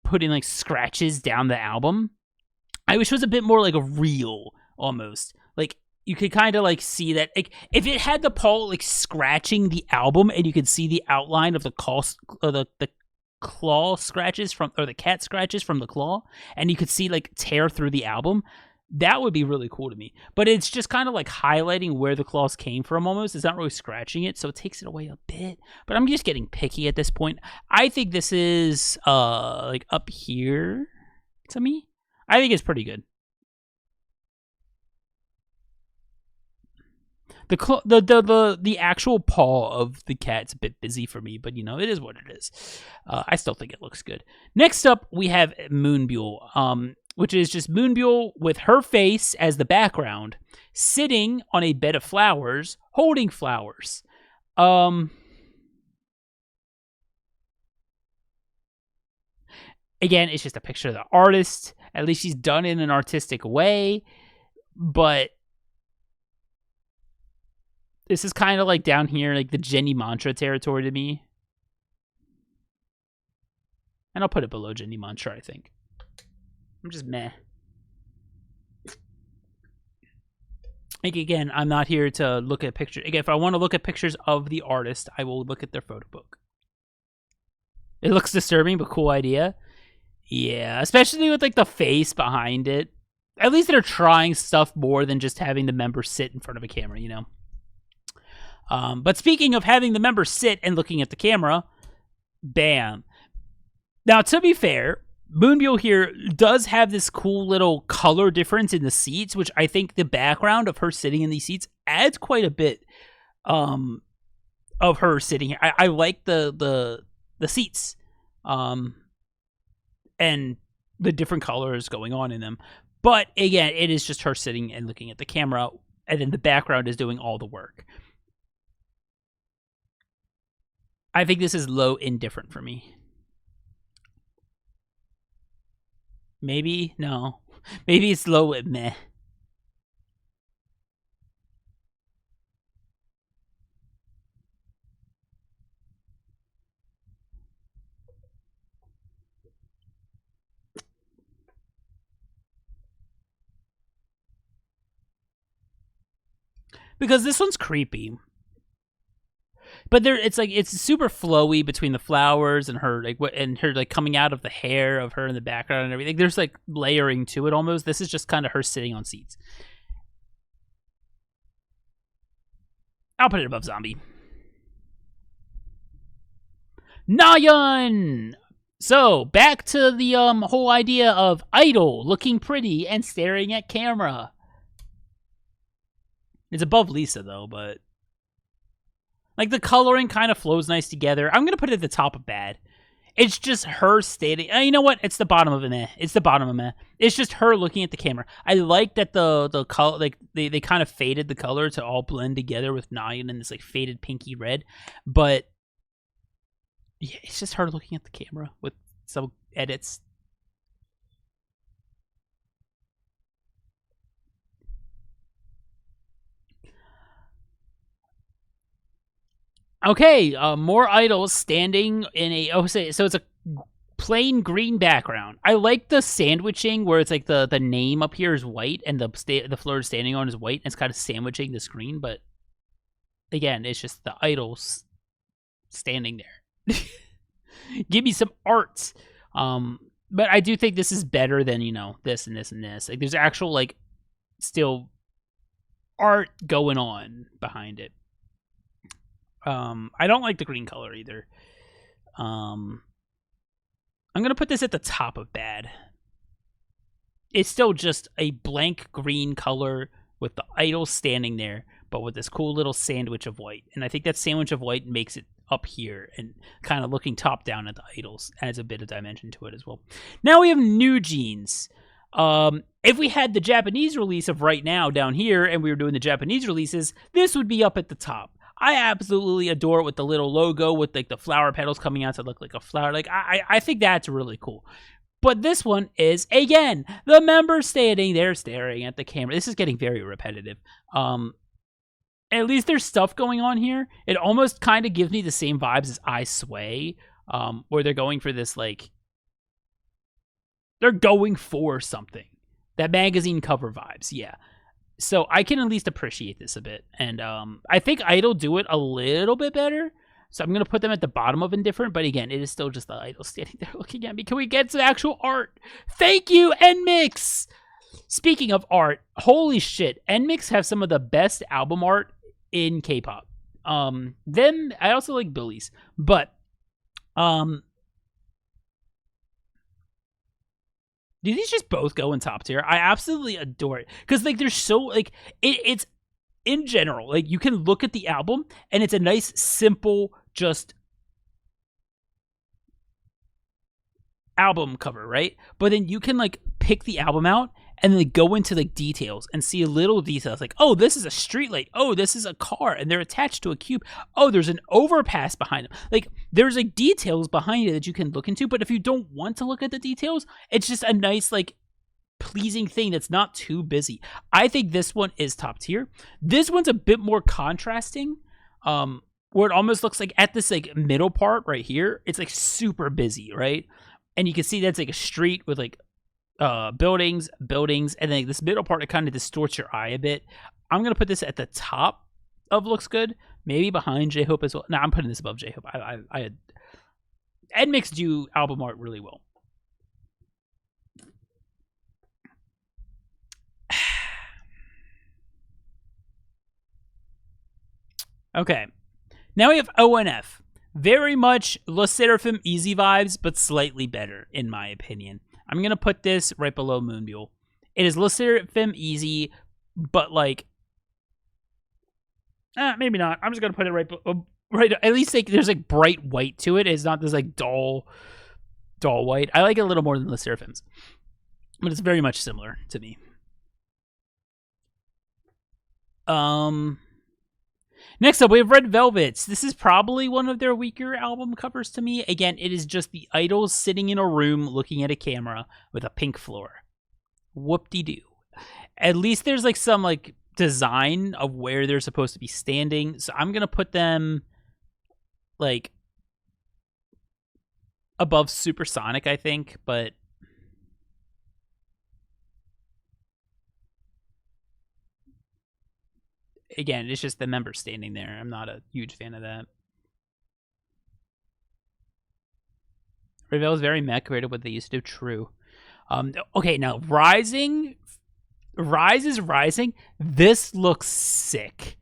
putting like scratches down the album. I wish it was a bit more like a real almost. Like you could kind of like see that like if it had the paw like scratching the album, and you could see the outline of the claw scratches from, or the cat scratches from the claw, and you could see like tear through the album. That would be really cool to me. But it's just kind of like highlighting where the claws came from almost. It's not really scratching it, so it takes it away a bit. But I'm just getting picky at this point. I think this is like up here to me. I think it's pretty good. The actual paw of the cat's a bit busy for me, but you know, it is what it is. I still think it looks good. Next up, we have Moonbule, which is just Moonbule with her face as the background, sitting on a bed of flowers, holding flowers. Again, it's just a picture of the artist. At least she's done it in an artistic way, but this is kind of like down here, like the Jenny Mantra territory to me. And I'll put it below Jenny Mantra, I think. I'm just meh. Like, again, I'm not here to look at pictures. Again, if I want to look at pictures of the artist, I will look at their photo book. It looks disturbing, but cool idea. Yeah, especially with like the face behind it. At least they're trying stuff more than just having the member sit in front of a camera, you know? But speaking of having the member sit and looking at the camera, bam. Now, to be fair, Moonbyul here does have this cool little color difference in the seats, which I think the background of her sitting in these seats adds quite a bit of her sitting here. I like the seats and the different colors going on in them. But again, it is just her sitting and looking at the camera, and then the background is doing all the work. I think this is low indifferent for me. Maybe? No. Maybe it's low at meh. Because this one's creepy. But there, it's like it's super flowy between the flowers and her like coming out of the hair of her in the background and everything. There's like layering to it almost. This is just kind of her sitting on seats. I'll put it above Zombie. Nayeon! So back to the whole idea of idol looking pretty and staring at camera. It's above Lisa though, but like the coloring kind of flows nice together. I'm gonna put it at the top of bad. It's just her stating. You know what? It's the bottom of meh. It's the bottom of meh. It's just her looking at the camera. I like that the color, like they kind of faded the color to all blend together with Nayeon and this like faded pinky red, but yeah, it's just her looking at the camera with some edits. Okay, more idols standing in a so it's a plain green background. I like the sandwiching where it's like the name up here is white and the floor is standing on is white and it's kind of sandwiching the screen, but again, it's just the idols standing there. Give me some art. But I do think this is better than, you know, this and this and this. Like there's actual like still art going on behind it. I don't like the green color either. I'm gonna put this at the top of bad. It's still just a blank green color with the idol standing there, but with this cool little sandwich of white. And I think that sandwich of white makes it up here and kind of looking top down at the idols adds a bit of dimension to it as well. Now we have New Jeans. If we had the Japanese release of right now down here and we were doing the Japanese releases, this would be up at the top. I absolutely adore it with the little logo with like the flower petals coming out to look like a flower. Like I think that's really cool. But this one is, again, the member standing there staring at the camera. This is getting very repetitive. At least there's stuff going on here. It almost kind of gives me the same vibes as I Sway, where they're going for this, like, they're going for something. That magazine cover vibes, yeah. So I can at least appreciate this a bit. And I think Idol do it a little bit better. So I'm going to put them at the bottom of indifferent. But again, it is still just the Idol standing there looking at me. Can we get to actual art? Thank you, nmixx! Speaking of art, holy shit. nmixx have some of the best album art in K-pop. Then I also like Billy's. But do these just both go in top tier? I absolutely adore it. Because, like, they're so, like, it's, in general, like, you can look at the album, and it's a nice, simple, just album cover, right? But then you can, like, pick the album out, and then go into, like, details, and see little details, like, oh, this is a streetlight. Oh, this is a car, and they're attached to a cube. Oh, there's an overpass behind them. Like, there's, like, details behind it that you can look into, but if you don't want to look at the details, it's just a nice, like, pleasing thing that's not too busy. I think this one is top tier. This one's a bit more contrasting, where it almost looks like at this, like, middle part right here, it's, like, super busy, right? And you can see that's, like, a street with, like, buildings, and then this middle part, it kind of distorts your eye a bit. I'm going to put this at the top of looks good, maybe behind J-Hope as well. No, I'm putting this above J-Hope. nmixx do album art really well. Okay. Now we have ONF. Very much Le Seraphim Easy vibes, but slightly better, in my opinion. I'm going to put this right below Moonmule. It is Le Seraphim Easy, but like... maybe not. I'm just going to put it right... At least like there's like bright white to it. It's not this like dull white. I like it a little more than Le Seraphim's. But it's very much similar to me. Next up, we have Red Velvets. This is probably one of their weaker album covers to me. Again, it is just the idols sitting in a room looking at a camera with a pink floor. Whoop-de-doo. At least there's like some like design of where they're supposed to be standing. So I'm going to put them like above Supersonic, I think, but again, it's just the members standing there. I'm not a huge fan of that. Reveal is very mech compared to what they used to do. True. Okay, now riize is rising. This looks sick.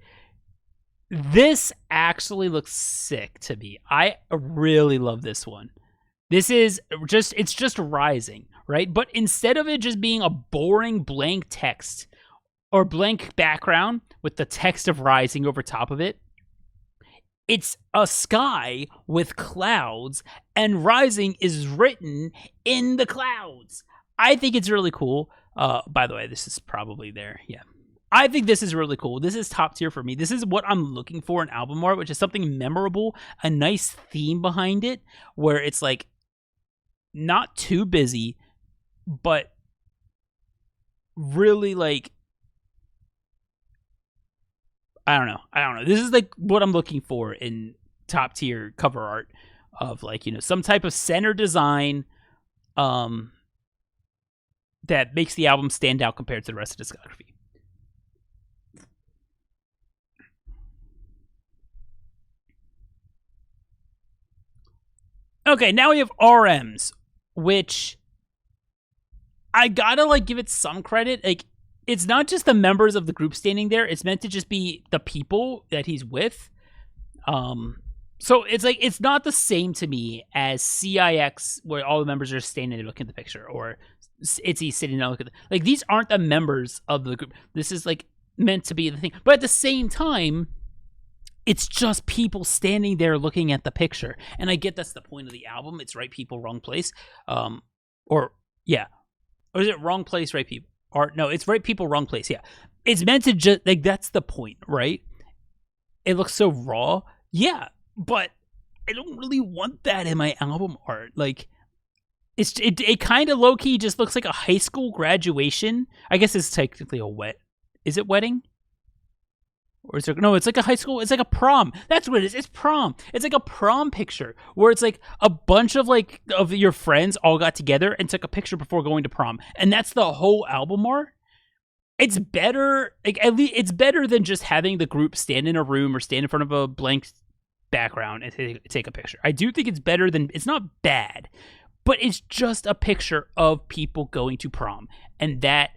This actually looks sick to me. I really love this one. This is just, it's just rising, right? But instead of it just being a boring blank text or blank background with the text of rising over top of it, it's a sky with clouds, and rising is written in the clouds. I think it's really cool. By the way, this is probably there. Yeah. I think this is really cool. This is top tier for me. This is what I'm looking for in album art, which is something memorable, a nice theme behind it, where it's like not too busy, but really like, I don't know. This is like what I'm looking for in top tier cover art of like, you know, some type of center design that makes the album stand out compared to the rest of the discography. Okay, now we have RMs, which I gotta like give it some credit. Like, it's not just the members of the group standing there. It's meant to just be the people that he's with. So it's like, it's not the same to me as CIX, where all the members are standing there looking at the picture, or ITZY sitting there looking at like, these aren't the members of the group. This is like meant to be the thing. But at the same time, it's just people standing there looking at the picture. And I get that's the point of the album. It's right people, wrong place. Or is it wrong place, right people? Or no, it's right people, wrong place. Yeah. It's meant to just, like, that's the point, right? It looks so raw. Yeah, but I don't really want that in my album art. Like, it kind of low-key just looks like a high school graduation. I guess it's technically a is it wedding? Or is there, no, it's like a high school, it's like a prom. That's what it is. It's prom. It's like a prom picture where it's like a bunch of like of your friends all got together and took a picture before going to prom. And that's the whole album art. It's better, like, at least it's better than just having the group stand in a room or stand in front of a blank background and take a picture. I do think it's better than, it's not bad, but it's just a picture of people going to prom. And that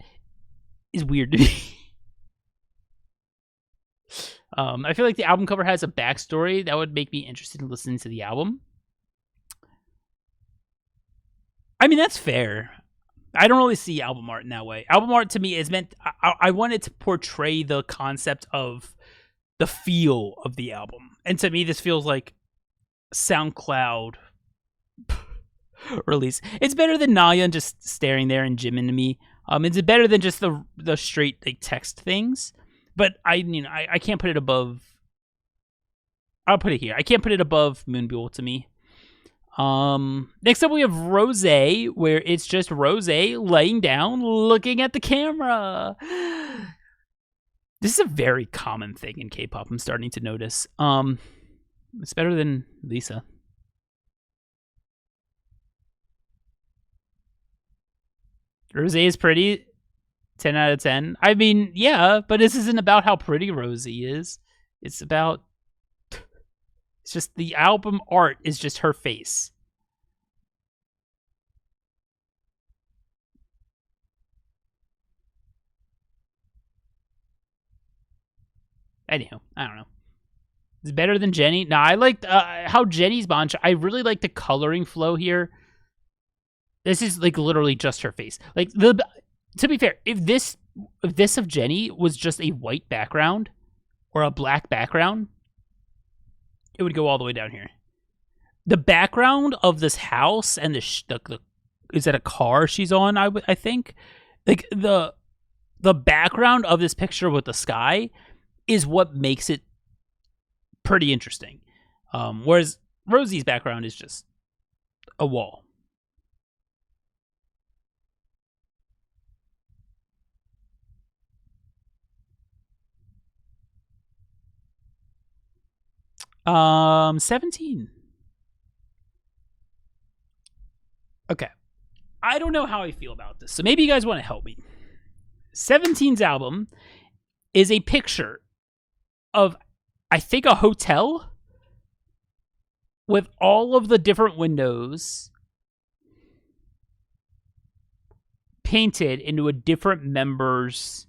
is weird to me. I feel like the album cover has a backstory that would make me interested in listening to the album. I mean, that's fair. I don't really see album art in that way. Album art to me is meant, I want it to portray the concept of the feel of the album. And to me, this feels like SoundCloud release. It's better than Naya just staring there and Jim into me. It's better than just the straight like text things. But I can't put it above. I'll put it here. I can't put it above Moonmule to me. Next up we have Rose, where it's just Rose laying down, looking at the camera. This is a very common thing in K-pop. I'm starting to notice. It's better than Lisa. Rose is pretty. 10 out of 10. I mean, yeah, but this isn't about how pretty Rosie is. It's about... It's just the album art is just her face. Anyhow, I don't know. It's better than Jenny. Nah, I liked how Jenny's Bancha. I really like the coloring flow here. This is like literally just her face. Like to be fair, if this of Jenny was just a white background or a black background, it would go all the way down here. The background of this house and the is that a car she's on? I think like the background of this picture with the sky is what makes it pretty interesting. Whereas Rosie's background is just a wall. Um, 17. Okay. I don't know how I feel about this, so maybe you guys want to help me. 17's album is a picture of, I think, a hotel with all of the different windows painted into a different member's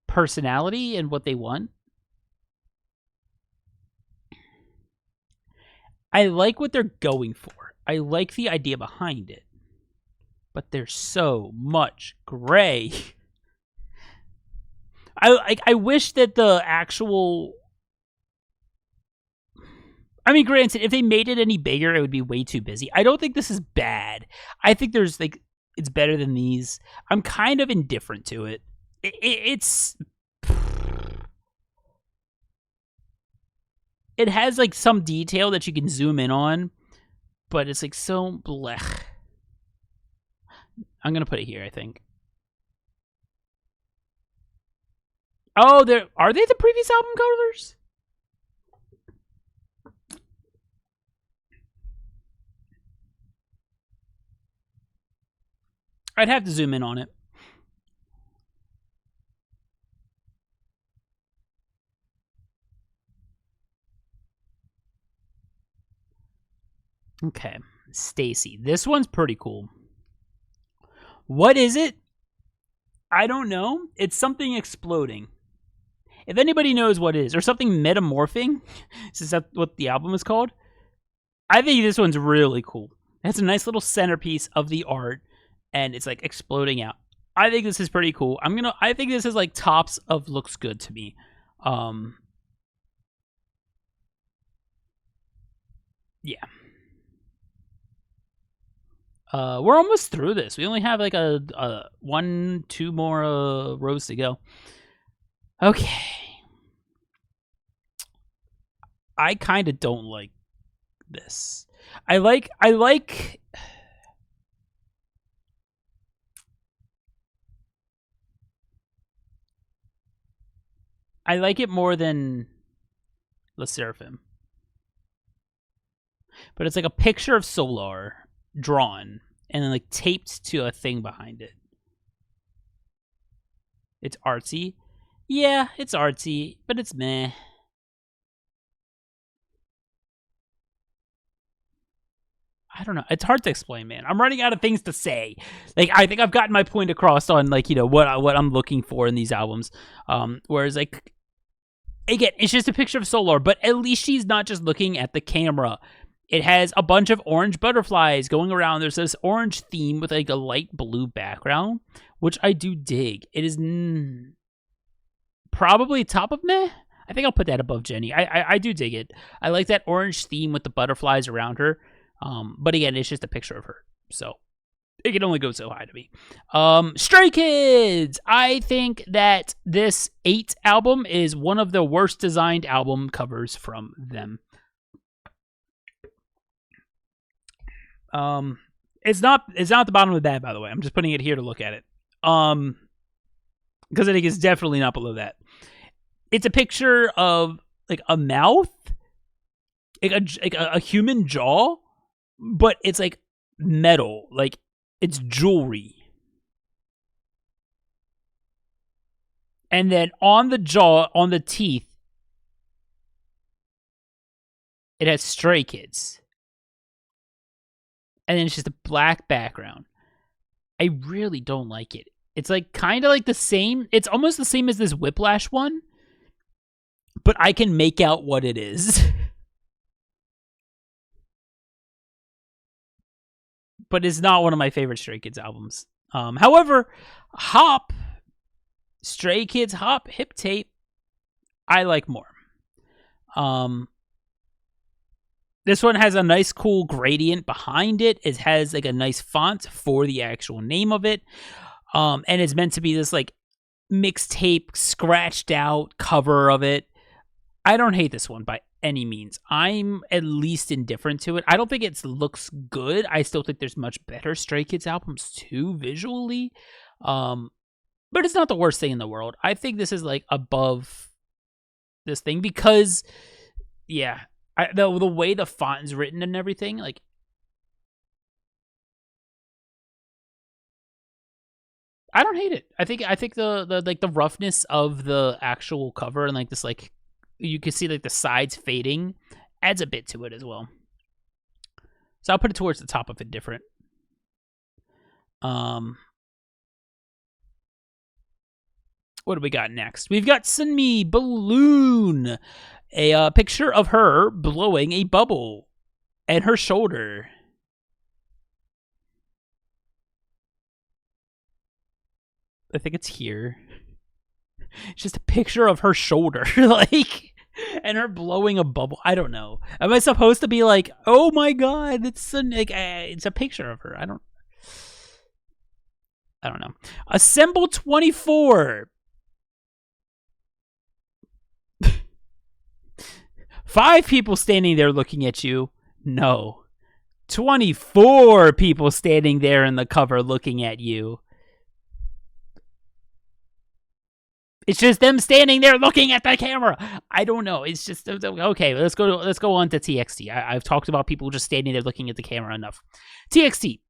personality and what they want. I like what they're going for. I like the idea behind it. But there's so much gray. I wish that the actual... I mean, granted, if they made it any bigger, it would be way too busy. I don't think this is bad. I think there's, like, it's better than these. I'm kind of indifferent to it. It's... It has, like, some detail that you can zoom in on, but it's, like, so blech. I'm going to put it here, I think. Oh, are they the previous album colors? I'd have to zoom in on it. Okay, Stacy. This one's pretty cool. What is it? I don't know. It's something exploding. If anybody knows what it is, or something metamorphing, is that what the album is called? I think this one's really cool. It's a nice little centerpiece of the art, and it's like exploding out. I think this is pretty cool. I think this is like tops of looks good to me. Yeah. We're almost through this. We only have like a 1-2 more rows to go. Okay. I kind of don't like this. I like it more than Le Seraphim. But it's like a picture of Solar drawn and then like taped to a thing behind it. It's artsy. Yeah, it's artsy, but it's meh. I don't know. It's hard to explain, man. I'm running out of things to say. Like, I think I've gotten my point across on, like, you know, what I'm looking for in these albums. Whereas, like, again, it's just a picture of Solar, but at least she's not just looking at the camera. It has a bunch of orange butterflies going around. There's this orange theme with, like, a light blue background, which I do dig. It is probably top of meh. I think I'll put that above Jenny. I do dig it. I like that orange theme with the butterflies around her. But again, it's just a picture of her. So it can only go so high to me. Stray Kids! I think that this 8 album is one of the worst designed album covers from them. It's not at the bottom of the bag, by the way. I'm just putting it here to look at it. Because I think it's definitely not below that. It's a picture of like a mouth, like a human jaw, but it's like metal, like it's jewelry. And then on the jaw, on the teeth, it has Stray Kids. And then it's just a black background. I really don't like it. It's like kind of like the same. It's almost the same as this Whiplash one. but I can make out what it is. But it's not one of my favorite Stray Kids albums. However, Hop, Stray Kids Hop Hip Tape, I like more. This one has a nice, cool gradient behind it. It has like a nice font for the actual name of it. And it's meant to be this like mixtape, scratched out cover of it. I don't hate this one by any means. I'm at least indifferent to it. I don't think it looks good. I still think there's much better Stray Kids albums too, visually. But it's not the worst thing in the world. I think this is like above this thing because, yeah, the way the font is written and everything, like, I don't hate it. I think the like the roughness of the actual cover and like this, like, you can see like the sides fading adds a bit to it as well. So I'll put it towards the top of indifferent. What do we got next? We've got Sunmi Balloon, a picture of her blowing a bubble and her shoulder. I think it's here. It's just a picture of her shoulder, like, and her blowing a bubble. I don't know. Am I supposed to be like, oh my god, it's a picture of her? I don't know. Assemble 24. 5 people standing there looking at you. No. 24 people standing there in the cover looking at you. It's just them standing there looking at the camera. I don't know. It's just okay. Let's go on to TXT. I've talked about people just standing there looking at the camera enough. TXT.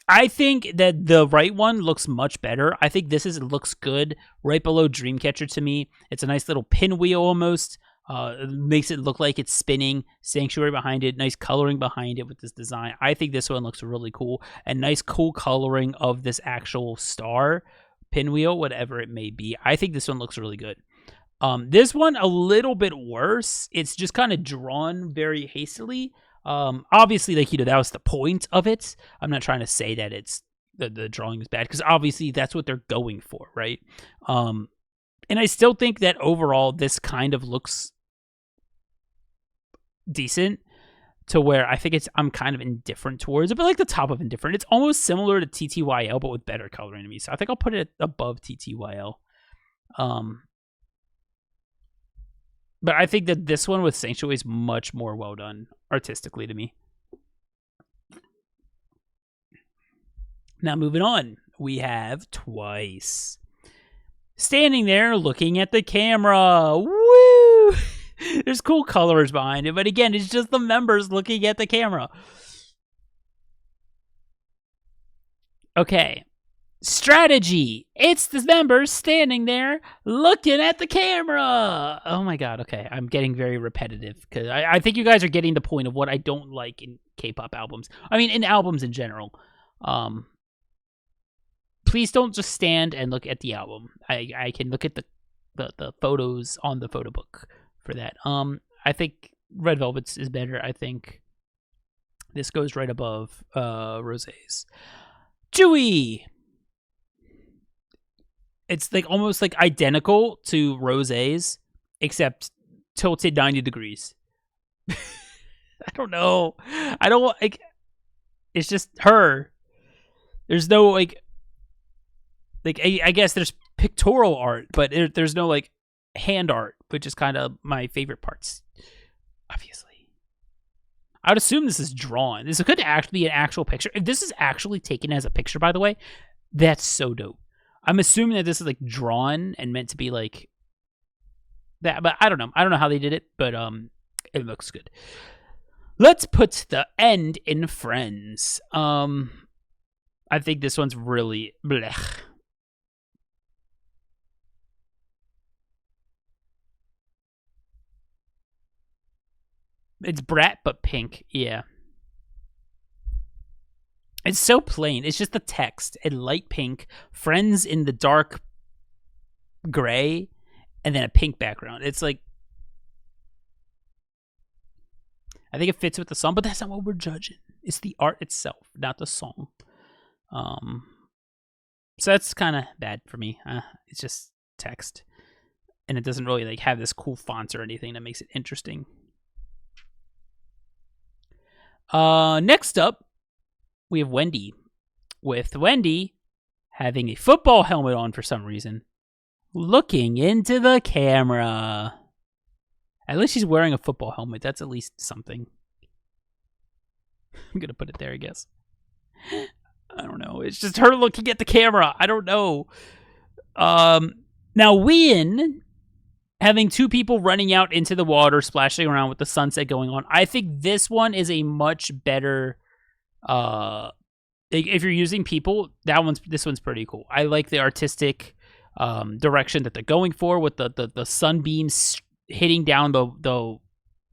I think that the right one looks much better. I think this looks good right below Dreamcatcher to me. It's a nice little pinwheel almost. It makes it look like it's spinning. Sanctuary behind it. Nice coloring behind it with this design. I think this one looks really cool. And nice cool coloring of this actual star, pinwheel, whatever it may be. I think this one looks really good. This one a little bit worse. It's just kind of drawn very hastily. Obviously, like, that was the point of it. I'm not trying to say that it's the drawing is bad, because obviously that's what they're going for, right? And I still think that overall this kind of looks decent to where I think I'm kind of indifferent towards it, but like the top of indifferent. It's almost similar to TTYL, but with better coloring to me. So I think I'll put it above TTYL. But I think that this one with Sanctuary is much more well done artistically to me. Now moving on, we have Twice. Standing there looking at the camera. Woo! There's cool colors behind it, but again, it's just the members looking at the camera. Okay. Strategy. It's the members standing there looking at the camera. Oh my god, okay. I'm getting very repetitive because I think you guys are getting the point of what I don't like in K-pop albums. I mean, in albums in general. Please don't just stand and look at the album. I can look at the photos on the photo book for that. I think Red Velvet's is better. I think this goes right above Rosé's. Chewy. It's like almost like identical to Rosé's, except tilted 90 degrees. I don't know. I don't like. It's just her. There's no like I guess there's pictorial art, but there's no like hand art, which is kind of my favorite parts. Obviously, I would assume this is drawn. This could actually be an actual picture. If this is actually taken as a picture, by the way, that's so dope. I'm assuming that this is like drawn and meant to be like that, but I don't know. I don't know how they did it, but it looks good. Let's put the end in Friends. I think this one's really blech. It's brat but pink, yeah. It's so plain. It's just the text in light pink, Friends in the dark gray and then a pink background. It's like, I think it fits with the song, but that's not what we're judging. It's the art itself, not the song. So that's kind of bad for me. It's just text, and it doesn't really like have this cool fonts or anything that makes it interesting. Next up, we have Wendy, with Wendy having a football helmet on for some reason, looking into the camera. At least she's wearing a football helmet. That's at least something. I'm going to put it there, I guess. I don't know. It's just her looking at the camera. I don't know. Now, Wien having two people running out into the water, splashing around with the sunset going on. I think this one is a much better... if you're using people, this one's pretty cool. I like the artistic direction that they're going for with the sunbeams hitting down the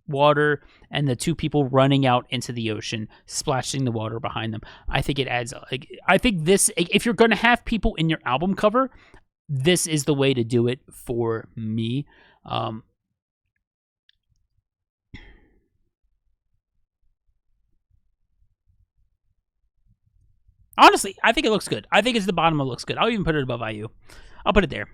water and the two people running out into the ocean, splashing the water behind them. I think it adds, like, I think this, if you're going to have people in your album cover, this is the way to do it for me. Honestly, I think it looks good. I think it's the bottom that looks good. I'll even put it above IU. I'll put it there.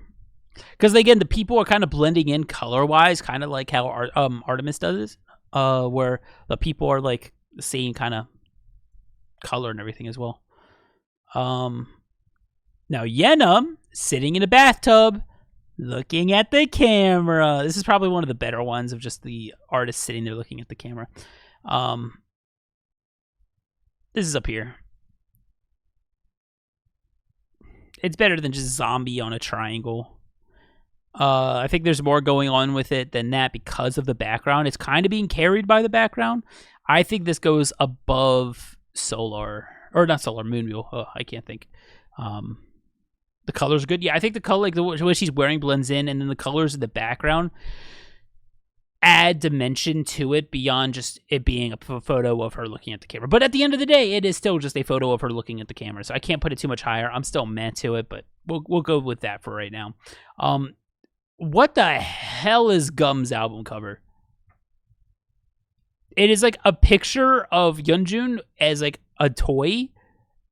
Because, again, the people are kind of blending in color-wise, kind of like how Artemis does, where the people are, like, the same kind of color and everything as well. Now, Yenna, sitting in a bathtub, looking at the camera. This is probably one of the better ones of just the artist sitting there looking at the camera. This is up here. It's better than just zombie on a triangle. I think there's more going on with it than that because of the background. It's kind of being carried by the background. I think this goes above Solar. Or not Solar, Moonwheel. Oh, I can't think. The color's good. Yeah, I think the color, like the way she's wearing blends in, and then the colors in the background add dimension to it beyond just it being a photo of her looking at the camera. But at the end of the day, it is still just a photo of her looking at the camera. So I can't put it too much higher. I'm still mad to it, but we'll go with that for right now. What the hell is Gum's album cover? It is like a picture of Yeonjun as like a toy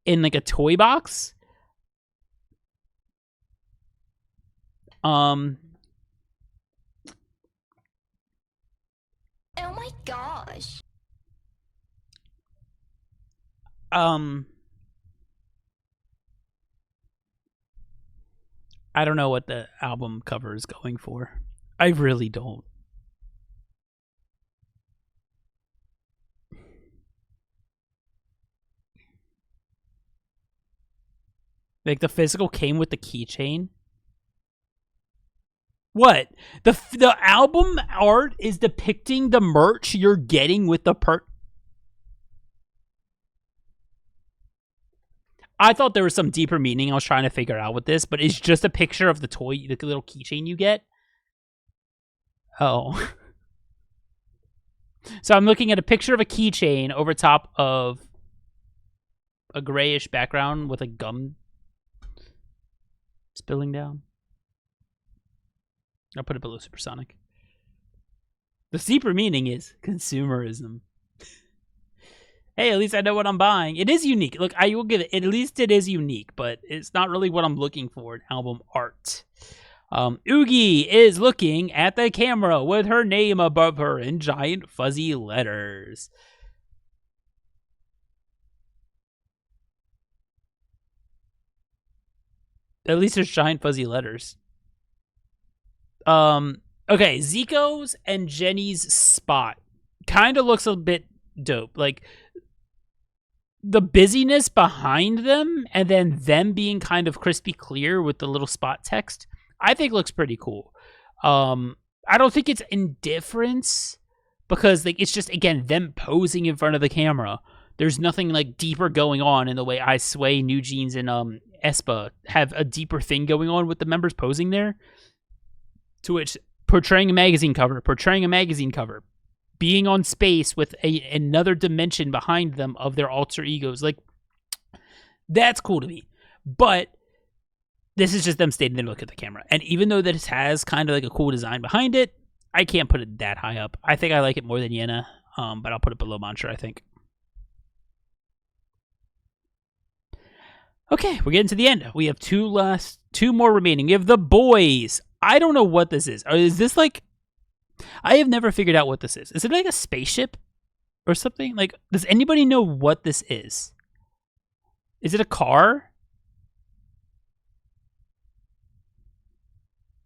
in like a toy box. Oh my gosh. I don't know what the album cover is going for. I really don't. Like the physical came with the keychain. What? The album art is depicting the merch you're getting with the I thought there was some deeper meaning I was trying to figure out with this, but it's just a picture of the toy, the little keychain you get. Oh. So I'm looking at a picture of a keychain over top of a grayish background with a gum spilling down. I'll put it below Supersonic. The deeper meaning is consumerism. Hey, at least I know what I'm buying. It is unique. Look, I will give it, at least it is unique, but it's not really what I'm looking for in album art. Oogie is looking at the camera with her name above her in giant fuzzy letters. At least there's giant fuzzy letters. Okay, Zico's and Jenny's spot kind of looks a bit dope. Like, the busyness behind them and then them being kind of crispy clear with the little spot text, I think looks pretty cool. I don't think it's indifference because like it's just, again, them posing in front of the camera. There's nothing like deeper going on in the way I Sway, New Jeans, and aespa have a deeper thing going on with the members posing there. To which portraying a magazine cover, being on space with another dimension behind them of their alter egos. Like, that's cool to me. But this is just them standing there to look at the camera. And even though this has kind of like a cool design behind it, I can't put it that high up. I think I like it more than Yena, but I'll put it below Mantra, I think. Okay, we're getting to the end. We have two more remaining. We have The Boys. I don't know what this is. Is this like... I have never figured out what this is. Is it like a spaceship or something? Like, does anybody know what this is? Is it a car?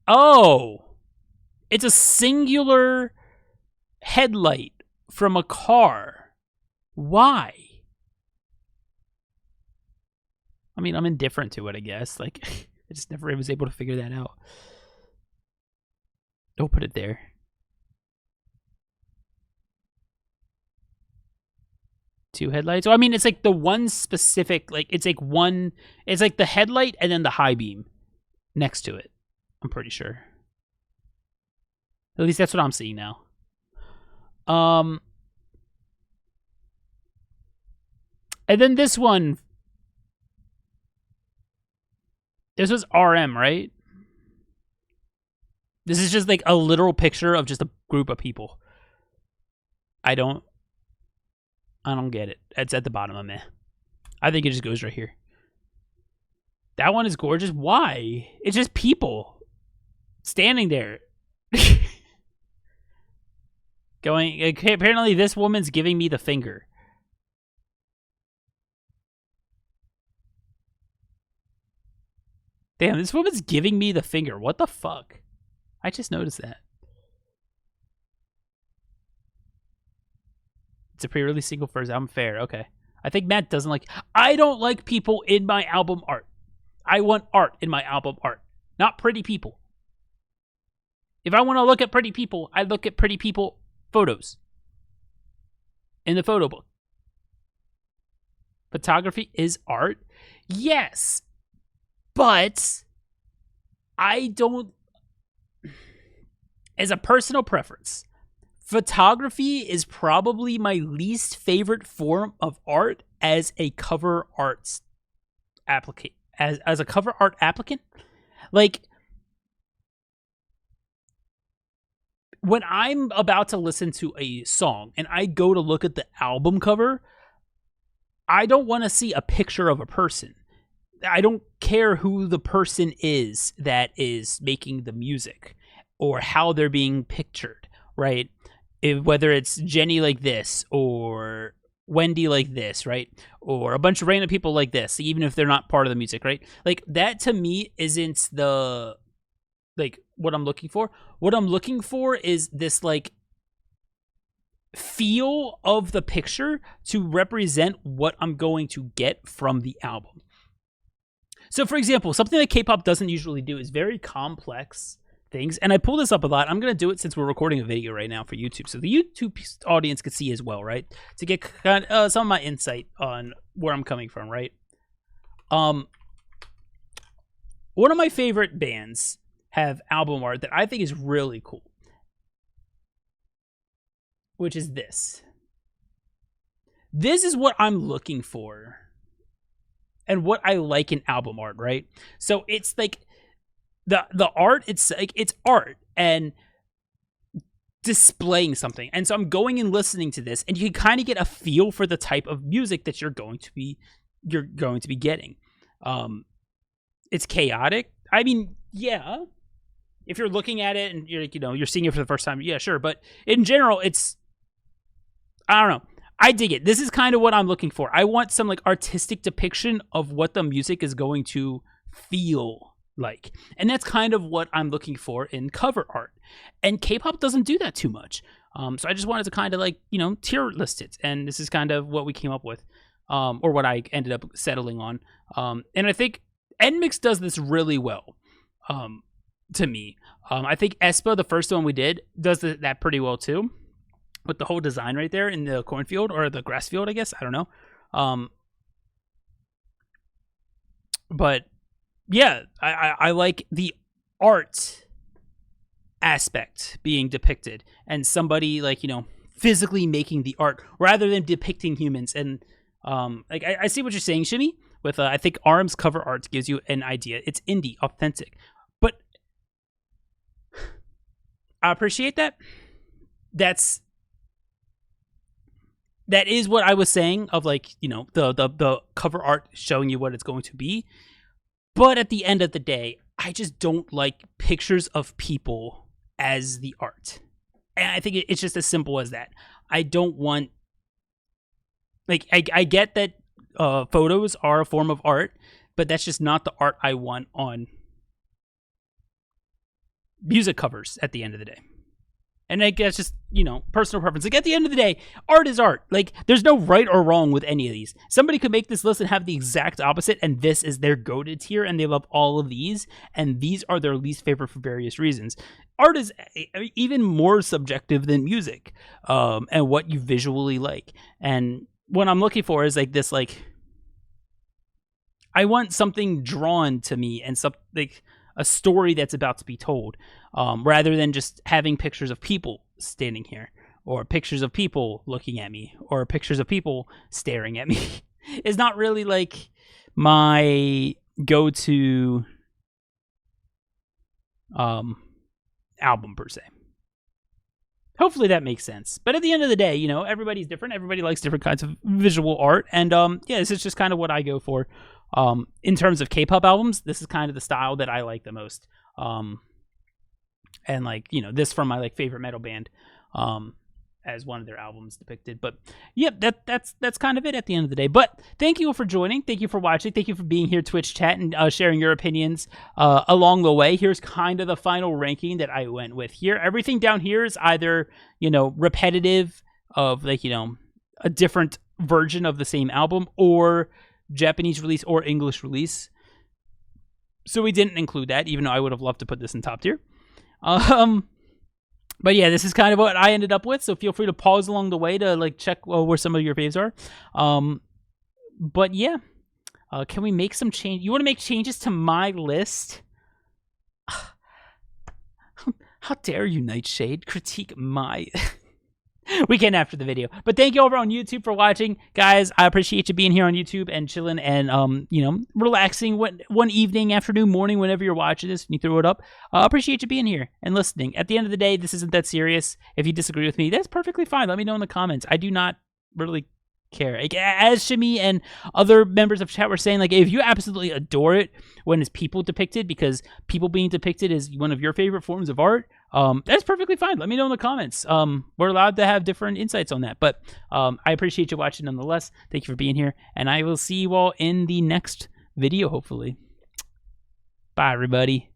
Oh, it's a singular headlight from a car. Why? I mean, I'm indifferent to it, I guess. Like, I just never was able to figure that out. Don't put it there. Two headlights. So, I mean, it's like the one specific, like, it's like one, it's like the headlight and then the high beam next to it. I'm pretty sure. At least that's what I'm seeing now. And then this one. This was RM, right? This is just like a literal picture of just a group of people. I don't get it. It's at the bottom of me. I think it just goes right here. That one is gorgeous. Why? It's just people standing there. Going, okay, apparently this woman's giving me the finger. Damn, this woman's giving me the finger. What the fuck? I just noticed that. It's a pre-release single for his album. Fair, okay. I think Matt doesn't like... I don't like people in my album art. I want art in my album art, not pretty people. If I want to look at pretty people, I look at pretty people photos in the photo book. Photography is art? Yes. But I don't... As a personal preference, photography is probably my least favorite form of art as a cover art applicant. As a cover art applicant, like when I'm about to listen to a song and I go to look at the album cover, I don't want to see a picture of a person. I don't care who the person is that is making the music or how they're being pictured, right? Whether it's Jenny like this or Wendy like this, right? Or a bunch of random people like this, even if they're not part of the music, right? Like, that to me isn't the, like, what I'm looking for. What I'm looking for is this, like, feel of the picture to represent what I'm going to get from the album. So, for example, something that K-pop doesn't usually do is very complex things, and I pull this up a lot. I'm going to do it since we're recording a video right now for YouTube, so the YouTube audience could see as well, right? To get kind of, some of my insight on where I'm coming from, right? One of my favorite bands have album art that I think is really cool, which is this. This is what I'm looking for and what I like in album art, right? So it's like the art, it's like it's art and displaying something. And so I'm going and listening to this, and you can kind of get a feel for the type of music that you're going to be getting. It's chaotic. I mean, yeah. If you're looking at it and you're like, you're seeing it for the first time, yeah, sure. But in general, it's, I don't know. I dig it. This is kind of what I'm looking for. I want some like artistic depiction of what the music is going to feel like. And that's kind of what I'm looking for in cover art. And K-pop doesn't do that too much. So I just wanted to kind of like, tier list it. And this is kind of what we came up with, or what I ended up settling on. And I think nmixx does this really well, to me. I think aespa, the first one we did, does that pretty well too. With the whole design right there in the cornfield or the grass field, I guess. I don't know. But yeah, I like the art aspect being depicted and somebody like, physically making the art rather than depicting humans. And like, I see what you're saying, Shimmy, with I think Arm's cover art gives you an idea. It's indie, authentic, but I appreciate that. That is what I was saying of like, you know, the cover art showing you what it's going to be. But at the end of the day, I just don't like pictures of people as the art. And I think it's just as simple as that. I don't want, like, I get that photos are a form of art, but that's just not the art I want on music covers at the end of the day. And I guess just, you know, personal preference. Like, at the end of the day, art is art. Like, there's no right or wrong with any of these. Somebody could make this list and have the exact opposite, and this is their go-to tier, and they love all of these, and these are their least favorite for various reasons. Art is even more subjective than music, and what you visually like. And what I'm looking for is, like, this, like, I want something drawn to me and something, like, a story that's about to be told, rather than just having pictures of people standing here, or pictures of people looking at me, or pictures of people staring at me. It's not really like my go-to album per se. Hopefully that makes sense. But at the end of the day, you know, everybody's different. Everybody likes different kinds of visual art. And yeah, this is just kind of what I go for. In terms of K-pop albums, this is kind of the style that I like the most. And like, you know, this from my like favorite metal band, as one of their albums depicted. But yep, that's kind of it at the end of the day. But thank you for joining. Thank you for watching. Thank you for being here, Twitch chat, and sharing your opinions along the way. Here's kind of the final ranking that I went with here. Everything down here is either, you know, repetitive of like, you know, a different version of the same album, or Japanese release or English release. So we didn't include that, even though I would have loved to put this in top tier. But yeah, this is kind of what I ended up with. So feel free to pause along the way to like check where some of your faves are. But yeah, can we make some change? You want to make changes to my list? How dare you, Nightshade, critique my... We can after the video. But thank you over on YouTube for watching. Guys, I appreciate you being here on YouTube and chilling and, you know, relaxing one evening, afternoon, morning, whenever you're watching this and you throw it up. I appreciate you being here and listening. At the end of the day, this isn't that serious. If you disagree with me, that's perfectly fine. Let me know in the comments. I do not really care. Like, as Shimmy and other members of chat were saying, like, if you absolutely adore it when it's people depicted, because people being depicted is one of your favorite forms of art, that's perfectly fine. Let me know in the comments. We're allowed to have different insights on that, but I appreciate you watching nonetheless. Thank you for being here, and I will see you all in the next video, hopefully. Bye, everybody.